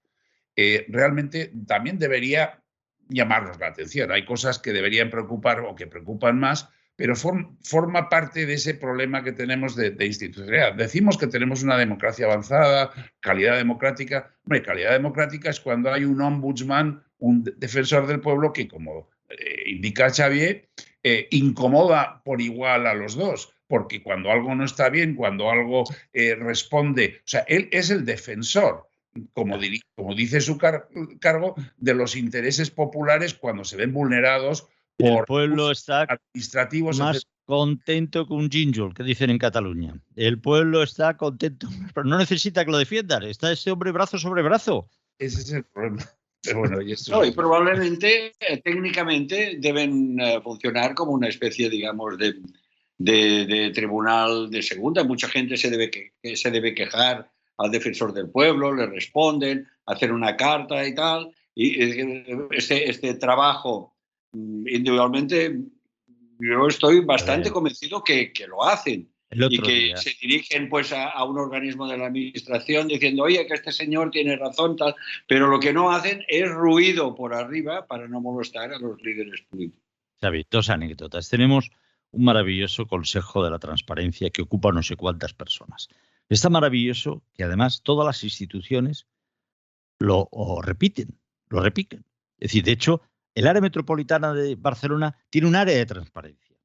realmente también debería llamarnos la atención. Hay cosas que deberían preocupar o que preocupan más, pero forma parte de ese problema que tenemos de institucionalidad. Decimos que tenemos una democracia avanzada, calidad democrática. Hombre, calidad democrática es cuando hay un ombudsman, un defensor del pueblo que, como indica Xavier, incomoda por igual a los dos, porque cuando algo no está bien, cuando algo responde, o sea, él es el defensor, como dice su cargo, de los intereses populares cuando se ven vulnerados. El pueblo está administrativos más contento que un gínjol, que dicen en Cataluña. El pueblo está contento, pero no necesita que lo defiendan. Está ese hombre brazo sobre brazo. Ese es el problema. Pero bueno, y probablemente técnicamente deben funcionar como una especie, digamos, de tribunal de segunda. Mucha gente se debe quejar al defensor del pueblo, le responden, hacer una carta y tal. Y este trabajo individualmente, yo estoy bastante convencido que lo hacen. Y que se dirigen pues a un organismo de la administración diciendo, oye, que este señor tiene razón, tal, pero lo que no hacen es ruido por arriba para no molestar a los líderes políticos. Xavi, 2 anécdotas. Tenemos un maravilloso Consejo de la Transparencia que ocupa no sé cuántas personas. Está maravilloso que además todas las instituciones lo repiten. Es decir, de hecho, el área metropolitana de Barcelona tiene un área de transparencia.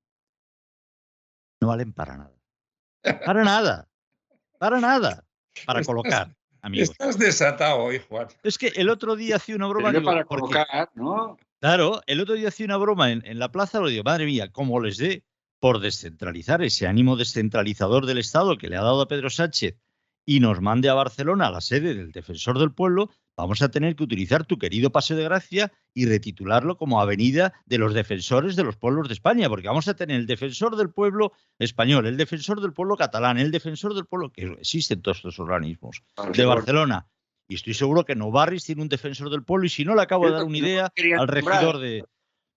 No valen para nada. Para nada. Para colocar, amigos. Estás desatado hoy, Juan. Es que el otro día hacía una broma. Digo, para colocar, ¿no? Claro, el otro día hacía una broma en la plaza, lo digo, madre mía, cómo les dé por descentralizar ese ánimo descentralizador del Estado que le ha dado a Pedro Sánchez y nos mande a Barcelona, a la sede del Defensor del Pueblo, vamos a tener que utilizar tu querido Paseo de Gracia y retitularlo como Avenida de los Defensores de los Pueblos de España, porque vamos a tener el Defensor del Pueblo español, el Defensor del Pueblo catalán, el Defensor del Pueblo, que existen todos estos organismos, de Barcelona. Y estoy seguro que Novarris tiene un Defensor del Pueblo y si no le acabo de dar una idea al regidor de...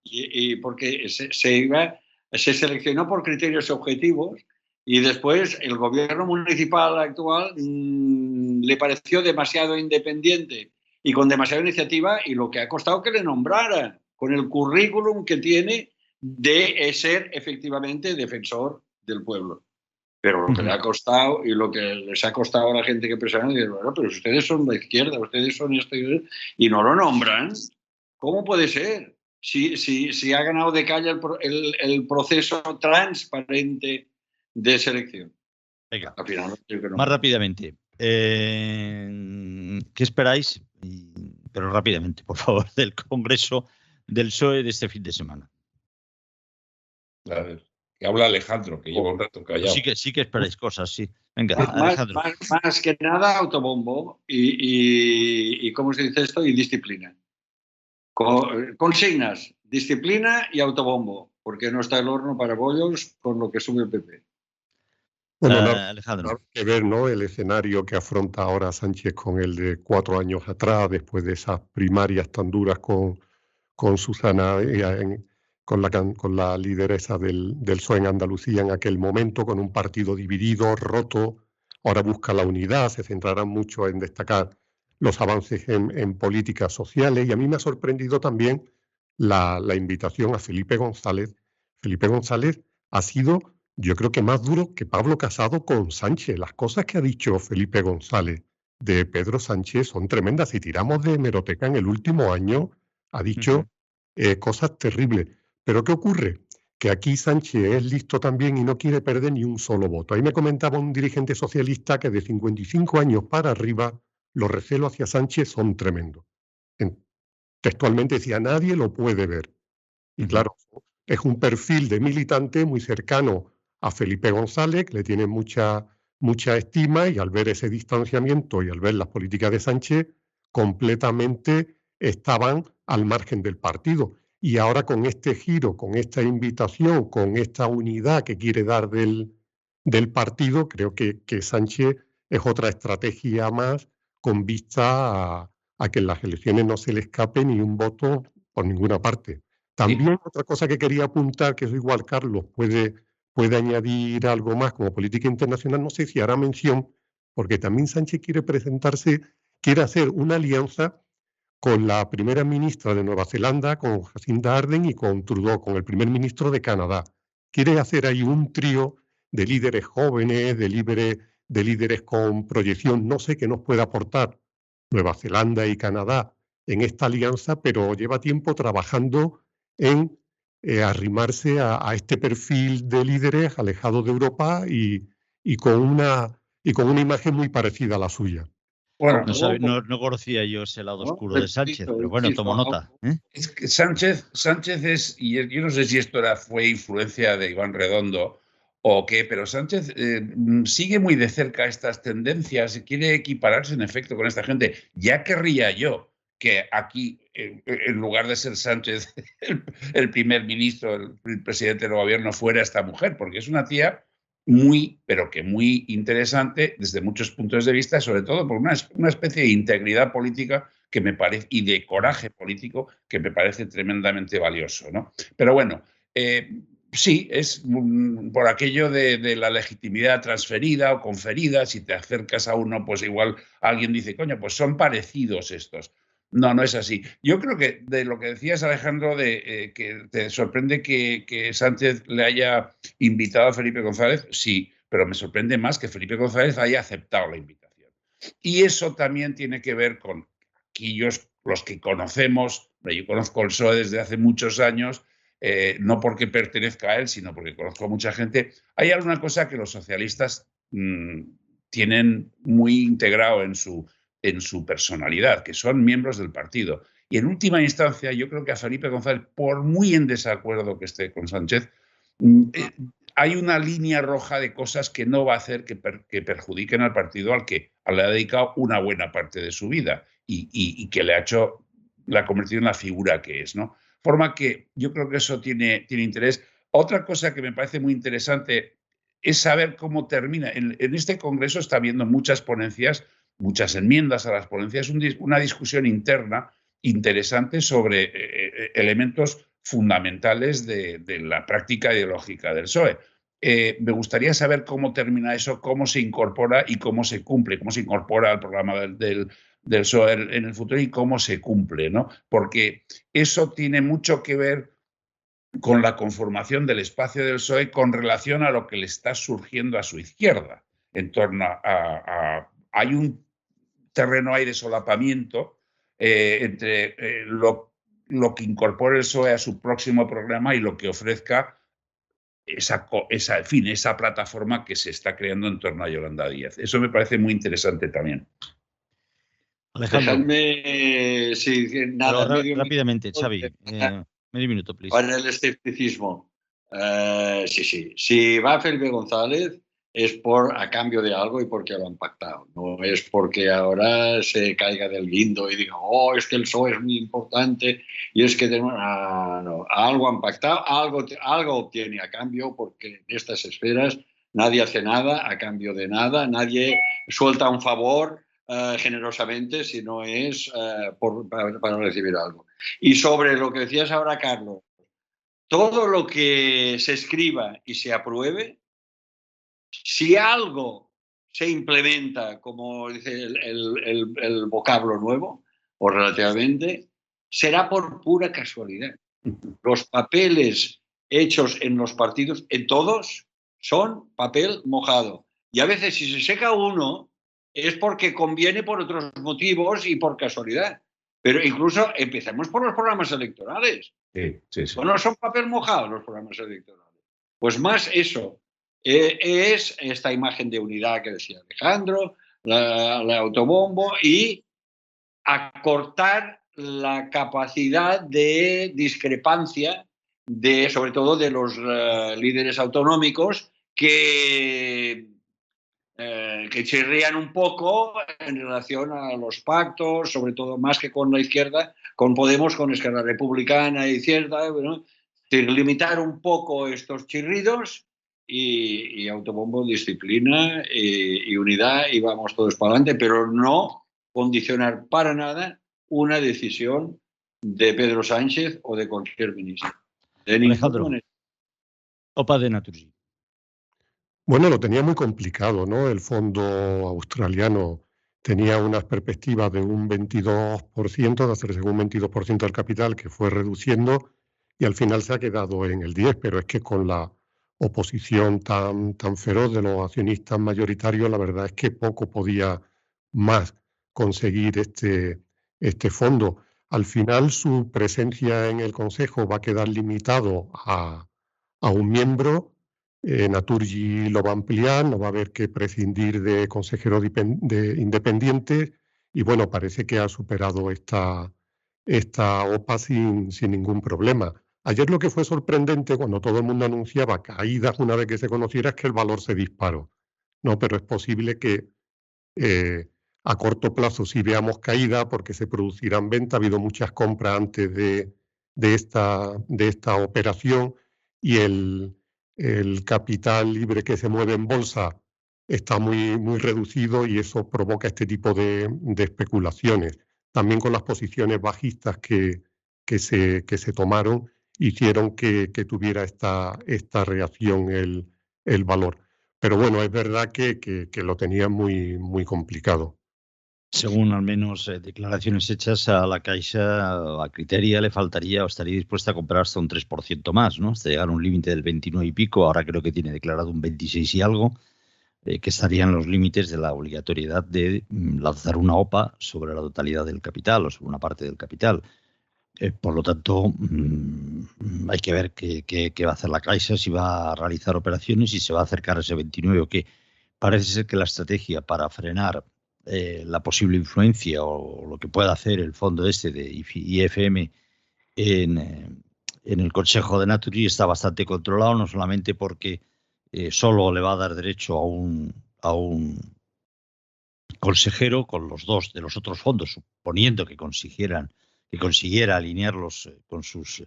Y porque se seleccionó por criterios objetivos y después el gobierno municipal actual le pareció demasiado independiente y con demasiada iniciativa, y lo que ha costado que le nombraran, con el currículum que tiene de ser efectivamente defensor del pueblo. Pero lo que le ha costado y lo que les ha costado a la gente que presiona, bueno, pero ustedes son la izquierda, ustedes son esto y no lo nombran. ¿Cómo puede ser? Si ha ganado de calle el proceso transparente de selección. Venga, al final, no. Más rápidamente. ¿Qué esperáis? Pero rápidamente, por favor, del Congreso del PSOE de este fin de semana. A ver, que habla Alejandro, que lleva un rato callado. Sí que esperáis cosas, sí. Venga, Alejandro. Más que nada autobombo y ¿cómo se dice esto? Y disciplina. Consignas, disciplina y autobombo, porque no está el horno para bollos con lo que sube el PP. Bueno, Alejandro. Hay que ver, ¿no?, el escenario que afronta ahora Sánchez con el de 4 años atrás, después de esas primarias tan duras con Susana, con la lideresa del PSOE en Andalucía en aquel momento, con un partido dividido, roto. Ahora busca la unidad, se centrará mucho en destacar los avances en políticas sociales. Y a mí me ha sorprendido también la invitación a Felipe González. Felipe González ha sido, yo creo que más duro que Pablo Casado con Sánchez. Las cosas que ha dicho Felipe González de Pedro Sánchez son tremendas. Si tiramos de hemeroteca, en el último año ha dicho cosas terribles. Pero ¿qué ocurre? Que aquí Sánchez es listo también y no quiere perder ni un solo voto. Ahí me comentaba un dirigente socialista que de 55 años para arriba los recelos hacia Sánchez son tremendos. Textualmente decía, nadie lo puede ver. Y claro, es un perfil de militante muy cercano a Felipe González, que le tiene mucha estima, y al ver ese distanciamiento y al ver las políticas de Sánchez, completamente estaban al margen del partido. Y ahora con este giro, con esta invitación, con esta unidad que quiere dar del partido, creo que Sánchez es otra estrategia más con vista a que en las elecciones no se le escape ni un voto por ninguna parte. También otra cosa que quería apuntar, que eso igual Carlos puede añadir algo más como política internacional, no sé si hará mención, porque también Sánchez quiere hacer una alianza con la primera ministra de Nueva Zelanda, con Jacinda Ardern, y con Trudeau, con el primer ministro de Canadá. Quiere hacer ahí un trío de líderes jóvenes, de líderes con proyección. No sé qué nos puede aportar Nueva Zelanda y Canadá en esta alianza, pero lleva tiempo trabajando en arrimarse a este perfil de líderes alejados de Europa y con una imagen muy parecida a la suya. Bueno, no conocía yo ese lado oscuro de Sánchez, pero bueno, tomo nota. Es que Sánchez es, y yo no sé si esto fue influencia de Iván Redondo o qué, pero Sánchez sigue muy de cerca estas tendencias y quiere equipararse en efecto con esta gente. Ya querría yo que aquí, en lugar de ser Sánchez el primer ministro, el presidente del gobierno, fuera esta mujer, porque es una tía muy, pero que muy interesante desde muchos puntos de vista, sobre todo por una especie de integridad política que me parece, y de coraje político que me parece tremendamente valioso, ¿no? Pero bueno, sí, es por aquello de la legitimidad transferida o conferida. Si te acercas a uno, pues igual alguien dice, coño, pues son parecidos estos. No, no es así. Yo creo que de lo que decías, Alejandro, de que te sorprende que Sánchez le haya invitado a Felipe González, sí, pero me sorprende más que Felipe González haya aceptado la invitación. Y eso también tiene que ver con aquellos, los que conocemos, yo conozco el PSOE desde hace muchos años, no porque pertenezca a él, sino porque conozco a mucha gente. Hay alguna cosa que los socialistas tienen muy integrado en su personalidad, que son miembros del partido. Y en última instancia, yo creo que a Felipe González, por muy en desacuerdo que esté con Sánchez, hay una línea roja de cosas que no va a hacer que perjudiquen al partido al que le ha dedicado una buena parte de su vida y que le ha convertido en la figura que es, ¿no? Forma que yo creo que eso tiene interés. Otra cosa que me parece muy interesante es saber cómo termina. En este congreso está habiendo muchas ponencias, muchas enmiendas a las ponencias, una discusión interna interesante sobre elementos fundamentales de la práctica ideológica del PSOE. Me gustaría saber cómo termina eso, cómo se incorpora y cómo se cumple, cómo se incorpora al programa del PSOE en el futuro y cómo se cumple, ¿no? Porque eso tiene mucho que ver con la conformación del espacio del PSOE con relación a lo que le está surgiendo a su izquierda. En torno hay un terreno ahí de solapamiento entre lo que incorpore el PSOE a su próximo programa y lo que ofrezca esa plataforma que se está creando en torno a Yolanda Díaz. Eso me parece muy interesante también. Alejandro. Dejadme, sí, nada. Rápidamente, Xavi. Medio minuto, please. Para el escepticismo. Sí. Si va Felipe González es a cambio de algo y porque lo han pactado. No es porque ahora se caiga del guindo y diga, es que el PSOE es muy importante y es que no, algo han pactado, algo obtiene a cambio, porque en estas esferas nadie hace nada a cambio de nada, nadie suelta un favor generosamente si no es para recibir algo. Y sobre lo que decías ahora, Carlos, todo lo que se escriba y se apruebe, si algo se implementa, como dice el vocablo nuevo, o relativamente, será por pura casualidad. Los papeles hechos en los partidos, en todos, son papel mojado. Y a veces, si se seca uno, es porque conviene por otros motivos y por casualidad. Pero incluso empecemos por los programas electorales. Sí. No son papel mojado los programas electorales. Pues más eso. Es esta imagen de unidad que decía Alejandro, la autobombo, y acortar la capacidad de discrepancia sobre todo de los líderes autonómicos que chirrían un poco en relación a los pactos, sobre todo más que con la izquierda, con Podemos, con Esquerra Republicana y izquierda, bueno, limitar un poco estos chirridos y autobombo, disciplina y unidad, y vamos todos para adelante, pero no condicionar para nada una decisión de Pedro Sánchez o de cualquier ministro. Alejandro, Opa de Naturgy. Bueno, lo tenía muy complicado, ¿no? El fondo australiano tenía unas perspectivas de un 22%, de hacerse un 22% del capital, que fue reduciendo y al final se ha quedado en el 10%, pero es que con la oposición tan feroz de los accionistas mayoritarios, la verdad es que poco podía más conseguir este fondo. Al final su presencia en el Consejo va a quedar limitado a un miembro. Naturgy lo va a ampliar, no va a haber que prescindir de consejero independiente y bueno, parece que ha superado esta OPA sin ningún problema. Ayer lo que fue sorprendente cuando todo el mundo anunciaba caídas una vez que se conociera es que el valor se disparó. No, pero es posible que a corto plazo sí veamos caída porque se producirán ventas. Ha habido muchas compras antes de esta operación y el capital libre que se mueve en bolsa está muy, muy reducido y eso provoca este tipo de especulaciones. También con las posiciones bajistas que se tomaron hicieron que tuviera esta reacción el valor. Pero bueno, es verdad que lo tenía muy, muy complicado. Según al menos declaraciones hechas a la Caixa, a Criteria le faltaría o estaría dispuesta a comprar hasta un 3% más, ¿no? Hasta llegar a un límite del 29 y pico, ahora creo que tiene declarado un 26 y algo, que estarían los límites de la obligatoriedad de lanzar una OPA sobre la totalidad del capital o sobre una parte del capital. Por lo tanto, hay que ver qué va a hacer la Caixa, si va a realizar operaciones, si se va a acercar a ese 29 o qué. Parece ser que la estrategia para frenar la posible influencia o lo que pueda hacer el fondo de IFM en el Consejo de Naturgy está bastante controlado, no solamente porque solo le va a dar derecho a un consejero con los dos de los otros fondos, suponiendo que consiguiera alinearlos con sus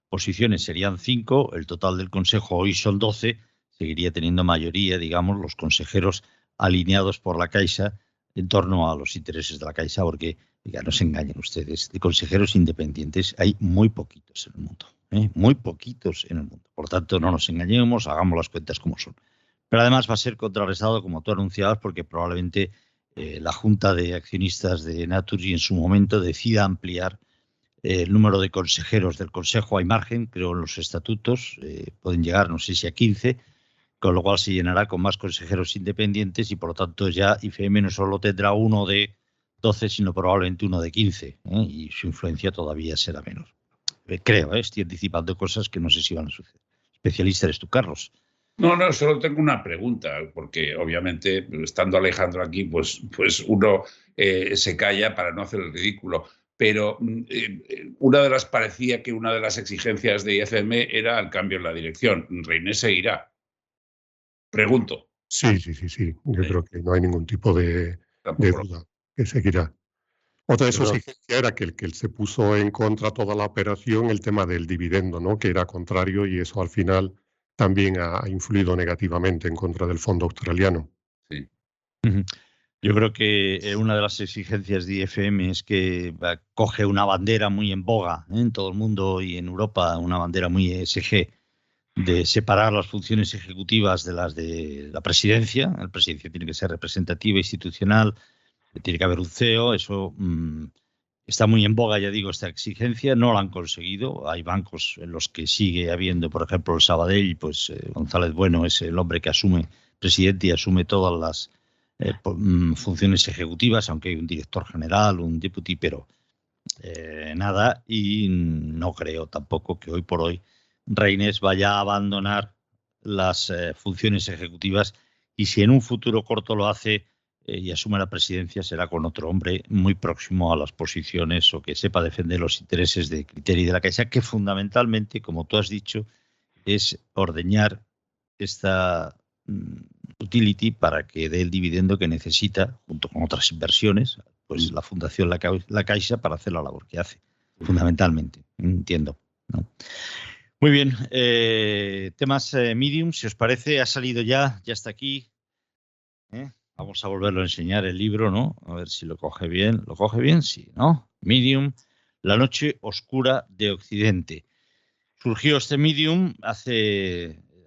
posiciones, serían 5, el total del Consejo hoy son 12, seguiría teniendo mayoría, digamos, los consejeros alineados por la Caixa en torno a los intereses de la Caixa, porque, ya no se engañen ustedes, de consejeros independientes hay muy poquitos en el mundo, muy poquitos en el mundo. Por tanto, no nos engañemos, hagamos las cuentas como son. Pero además va a ser contrarrestado, como tú anunciabas, porque probablemente la Junta de Accionistas de Naturgy en su momento decida ampliar el número de consejeros del Consejo. Hay margen, creo, en los estatutos, pueden llegar, no sé si a 15, con lo cual se llenará con más consejeros independientes y, por lo tanto, ya IFM no solo tendrá uno de 12, sino probablemente uno de 15, y su influencia todavía será menor. Creo, estoy anticipando cosas que no sé si van a suceder. Especialista eres tú, Carlos. No, solo tengo una pregunta, porque obviamente, estando Alejandro aquí, pues uno se calla para no hacer el ridículo. Pero parecía que una de las exigencias de IFM era el cambio en la dirección. ¿Reynés seguirá? Pregunto. Sí. Yo creo que no hay ningún tipo de duda que seguirá. Otra de sus exigencias era que él se puso en contra toda la operación el tema del dividendo, ¿no? Que era contrario y eso al final también ha influido negativamente en contra del fondo australiano. Sí. Yo creo que una de las exigencias de IFM es que coge una bandera muy en boga en todo el mundo y en Europa, una bandera muy ESG, de separar las funciones ejecutivas de las de la presidencia. La presidencia tiene que ser representativa, institucional, tiene que haber un CEO, eso está muy en boga, ya digo, esta exigencia, no la han conseguido. Hay bancos en los que sigue habiendo, por ejemplo, el Sabadell, pues González Bueno es el hombre que asume, presidente, y asume todas las funciones ejecutivas, aunque hay un director general, un deputy, pero nada, y no creo tampoco que hoy por hoy Reynés vaya a abandonar las funciones ejecutivas, y si en un futuro corto lo hace y asume la presidencia, será con otro hombre muy próximo a las posiciones o que sepa defender los intereses de Criteria y de la Caixa, que fundamentalmente, como tú has dicho, es ordeñar esta utility para que dé el dividendo que necesita, junto con otras inversiones, pues la Fundación La Caixa, para hacer la labor que hace, fundamentalmente. Entiendo, ¿no? Muy bien, temas Medium, si os parece, ha salido ya está aquí. Vamos a volverlo a enseñar el libro, ¿no? A ver si lo coge bien. ¿Lo coge bien? Sí, ¿no? Medium, La noche oscura de Occidente. Surgió este Medium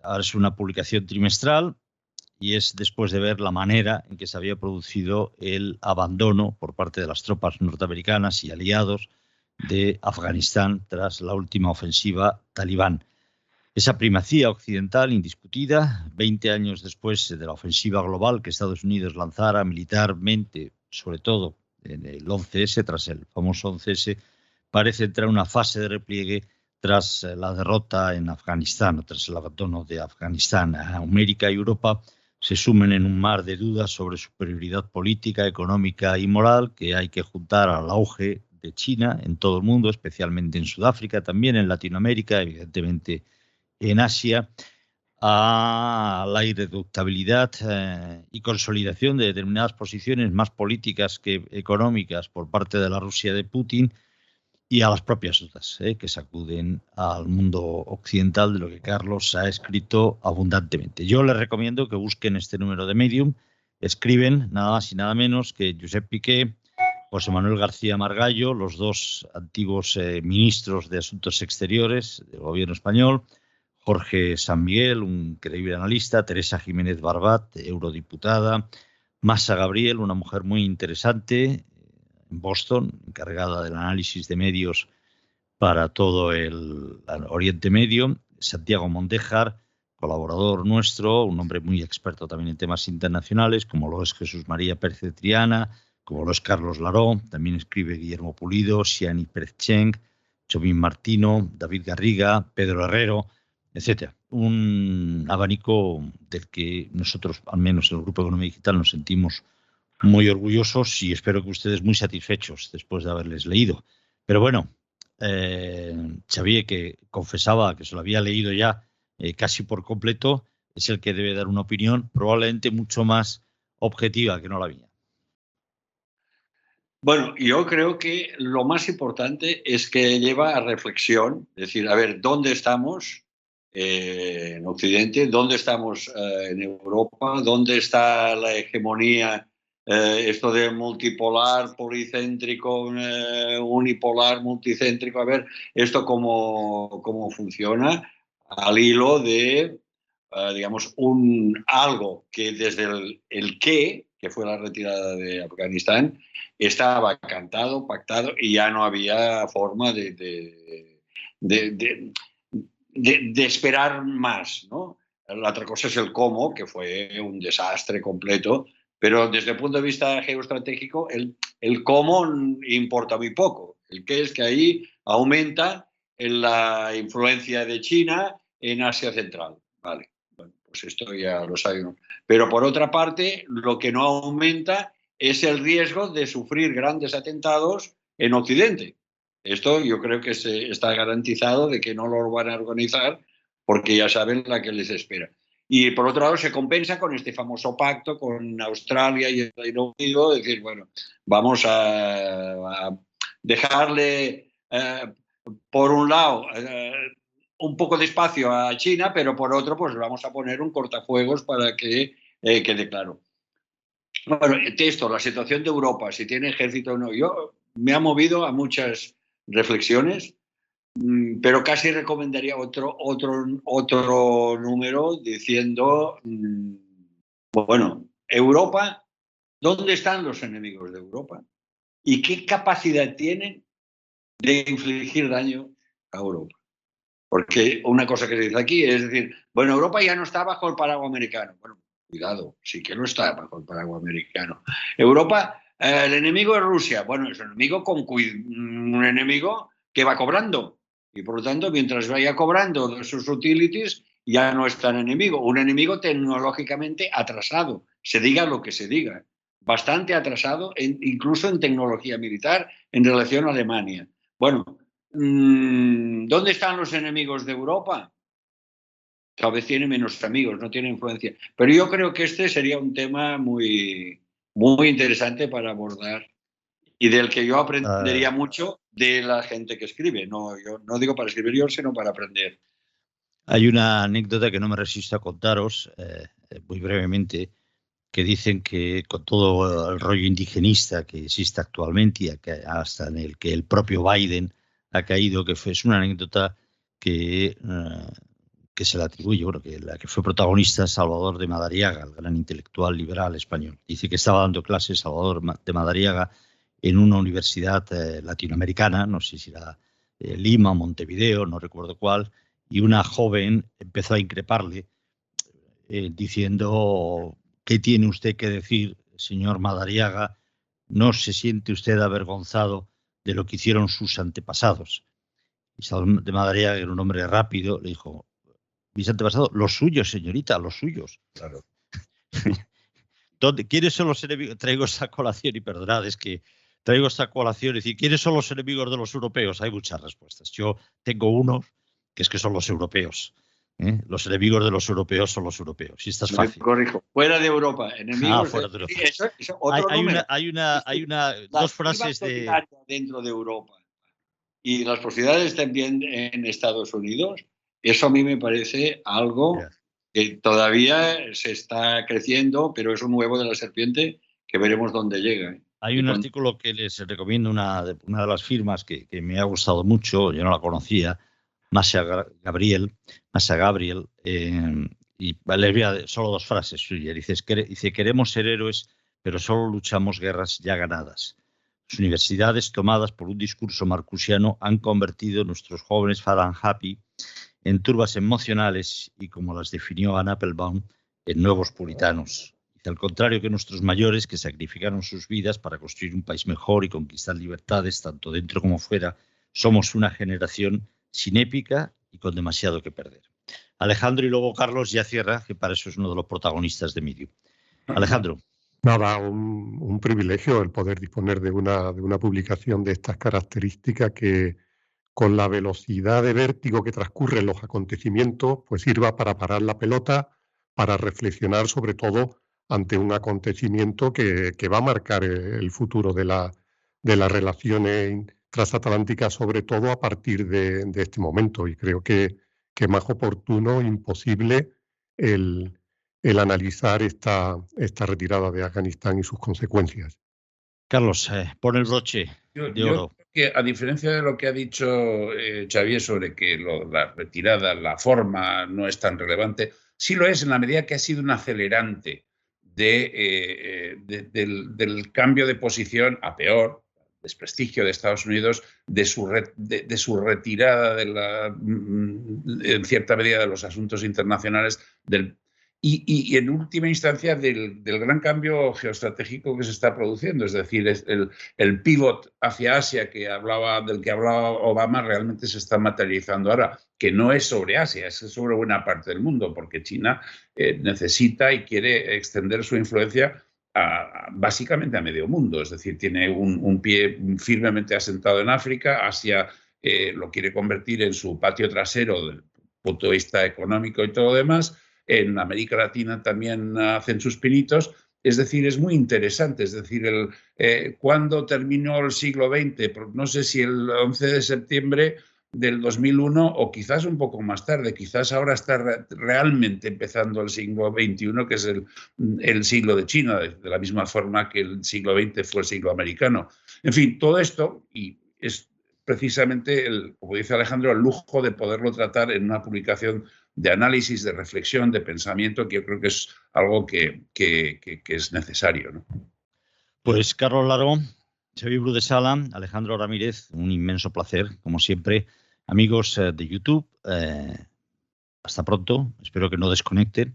ahora es una publicación trimestral, y es después de ver la manera en que se había producido el abandono por parte de las tropas norteamericanas y aliados de Afganistán tras la última ofensiva talibán. Esa primacía occidental indiscutida, 20 años después de la ofensiva global que Estados Unidos lanzara militarmente, sobre todo en el 11S, tras el famoso 11S, parece entrar en una fase de repliegue tras la derrota en Afganistán, tras el abandono de Afganistán. América y Europa se sumen en un mar de dudas sobre superioridad política, económica y moral, que hay que juntar al auge de China en todo el mundo, especialmente en Sudáfrica, también en Latinoamérica, evidentemente en Asia, a la irreductibilidad y consolidación de determinadas posiciones más políticas que económicas por parte de la Rusia de Putin y a las propias dudas que sacuden al mundo occidental, de lo que Carlos ha escrito abundantemente. Yo les recomiendo que busquen este número de Medium. Escriben nada más y nada menos que Josep Piqué, José Manuel García Margallo, los dos antiguos ministros de Asuntos Exteriores del gobierno español, Jorge San Miguel, un creíble analista, Teresa Jiménez Barbat, eurodiputada, Masa Gabriel, una mujer muy interesante en Boston, encargada del análisis de medios para todo el Oriente Medio, Santiago Mondejar, colaborador nuestro, un hombre muy experto también en temas internacionales, como lo es Jesús María Pérez de Triana, como lo es Carlos Laró, también escribe Guillermo Pulido, Siani Pérez Cheng, Chomín Martino, David Garriga, Pedro Herrero, etcétera. Un abanico del que nosotros, al menos en el Grupo Economía Digital, nos sentimos muy orgullosos y espero que ustedes muy satisfechos después de haberles leído. Pero bueno, Xavier, que confesaba que se lo había leído ya casi por completo, es el que debe dar una opinión probablemente mucho más objetiva que no la mía. Bueno, yo creo que lo más importante es que lleva a reflexión, es decir, a ver, ¿dónde estamos en Occidente? ¿Dónde estamos en Europa? ¿Dónde está la hegemonía, esto de multipolar, policéntrico, unipolar, multicéntrico? A ver, ¿esto cómo funciona? Al hilo de, digamos, algo que desde el qué, que fue la retirada de Afganistán, estaba cantado, pactado y ya no había forma de esperar más, ¿no? La otra cosa es el cómo, que fue un desastre completo, pero desde el punto de vista geoestratégico el cómo importa muy poco. El qué es que ahí aumenta la influencia de China en Asia Central. Vale, bueno, pues esto ya lo sabemos. Pero por otra parte, lo que no aumenta es el riesgo de sufrir grandes atentados en Occidente. Esto yo creo que está garantizado de que no lo van a organizar porque ya saben la que les espera. Y por otro lado se compensa con este famoso pacto con Australia y el Reino Unido, decir, bueno, vamos a dejarle por un lado un poco de espacio a China, pero por otro pues vamos a poner un cortafuegos para que quede claro. Bueno, esto, la situación de Europa, si tiene ejército o no, yo me ha movido a muchas reflexiones, pero casi recomendaría otro número diciendo, bueno, Europa, ¿dónde están los enemigos de Europa? ¿Y qué capacidad tienen de infligir daño a Europa? Porque una cosa que se dice aquí es decir, bueno, Europa ya no está bajo el paraguas americano. Bueno, cuidado, sí que no está bajo el paraguas americano. Europa, el enemigo es Rusia. Bueno, es un enemigo que va cobrando. Y por lo tanto, mientras vaya cobrando de sus utilities, ya no es tan enemigo. Un enemigo tecnológicamente atrasado, se diga lo que se diga. Bastante atrasado, incluso en tecnología militar, en relación a Alemania. Bueno, ¿dónde están los enemigos de Europa? Tal vez tiene menos amigos, no tiene influencia. Pero yo creo que este sería un tema muy, muy interesante para abordar y del que yo aprendería mucho de la gente que escribe. No, yo no digo para escribir yo, sino para aprender. Hay una anécdota que no me resisto a contaros muy brevemente, que dicen que con todo el rollo indigenista que existe actualmente y hasta en el que el propio Biden ha caído, que es una anécdota que se le atribuye, bueno, que la que fue protagonista es Salvador de Madariaga, el gran intelectual liberal español. Dice que estaba dando clases Salvador de Madariaga en una universidad latinoamericana, no sé si era Lima, Montevideo, no recuerdo cuál, y una joven empezó a increparle diciendo: ¿qué tiene usted que decir, señor Madariaga? ¿No se siente usted avergonzado de lo que hicieron sus antepasados? Y Salvador de Madariaga, que era un hombre rápido, le dijo: mis antepasados, los suyos, señorita, los suyos. Claro. ¿Quiénes son los enemigos? Traigo esta colación, y perdonad, es que traigo esta colación, es decir, ¿quiénes son los enemigos de los europeos? Hay muchas respuestas. Yo tengo uno, que es que son los europeos. Los enemigos de los europeos son los europeos. Si estás fácil. Corrijo. Fuera de Europa. Enemigos fuera de Europa. Sí, eso otro hay dos frases de... dentro de Europa y las posibilidades también en Estados Unidos. Eso a mí me parece algo que todavía se está creciendo, pero es un huevo de la serpiente que veremos dónde llega. Hay un artículo que les recomiendo, una de las firmas que me ha gustado mucho, yo no la conocía, Masha Gabriel, y les voy a solo dos frases suyas. Dice, queremos ser héroes, pero solo luchamos guerras ya ganadas. Las universidades, tomadas por un discurso marcusiano, han convertido a nuestros jóvenes fat and happy en turbas emocionales y, como las definió Anne Applebaum, en nuevos puritanos. Al contrario que nuestros mayores, que sacrificaron sus vidas para construir un país mejor y conquistar libertades, tanto dentro como fuera, somos una generación sin épica y con demasiado que perder. Alejandro y luego Carlos ya cierra, que para eso es uno de los protagonistas de Medium. Alejandro. Nada, un privilegio el poder disponer de una publicación de estas características que, con la velocidad de vértigo que transcurren los acontecimientos, pues sirva para parar la pelota, para reflexionar sobre todo ante un acontecimiento que va a marcar el futuro de las relaciones transatlánticas, sobre todo a partir de este momento. Y creo que es más oportuno, imposible, el analizar esta retirada de Afganistán y sus consecuencias. Carlos, pon el broche de oro. Yo creo que, a diferencia de lo que ha dicho Xavier sobre que la retirada, la forma no es tan relevante, sí lo es en la medida que ha sido un acelerante del cambio de posición a peor, desprestigio de Estados Unidos, de su retirada en cierta medida de los asuntos internacionales y en última instancia del gran cambio geoestratégico que se está produciendo. Es decir, el pivot hacia Asia del que hablaba Obama realmente se está materializando ahora, que no es sobre Asia, es sobre buena parte del mundo, porque China necesita y quiere extender su influencia básicamente a medio mundo. Es decir, tiene un pie firmemente asentado en África. Asia lo quiere convertir en su patio trasero desde el punto de vista económico y todo lo demás. En América Latina también hacen sus pinitos. Es decir, es muy interesante. Es decir, ¿cuándo terminó el siglo XX? No sé si el 11 de septiembre del 2001 o quizás un poco más tarde. Quizás ahora está realmente empezando el siglo XXI, que es el siglo de China, de la misma forma que el siglo XX fue el siglo americano. En fin, todo esto, y es precisamente, como dice Alejandro, el lujo de poderlo tratar en una publicación de análisis, de reflexión, de pensamiento, que yo creo que es algo que es necesario, ¿no? Pues Carlos Laró, Xavier Brudesala, Alejandro Ramírez, un inmenso placer, como siempre. Amigos de YouTube, hasta pronto. Espero que no desconecten,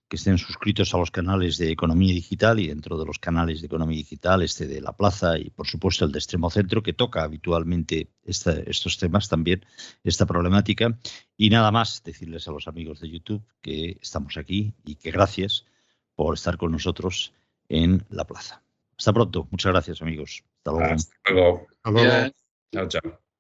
que estén suscritos a los canales de Economía Digital y dentro de los canales de Economía Digital de La Plaza y, por supuesto, el de Extremo Centro, que toca habitualmente estos temas también, esta problemática. Y nada más, decirles a los amigos de YouTube que estamos aquí y que gracias por estar con nosotros en La Plaza. Hasta pronto. Muchas gracias, amigos. Hasta luego. Hasta luego. Hasta luego. Chao, chao.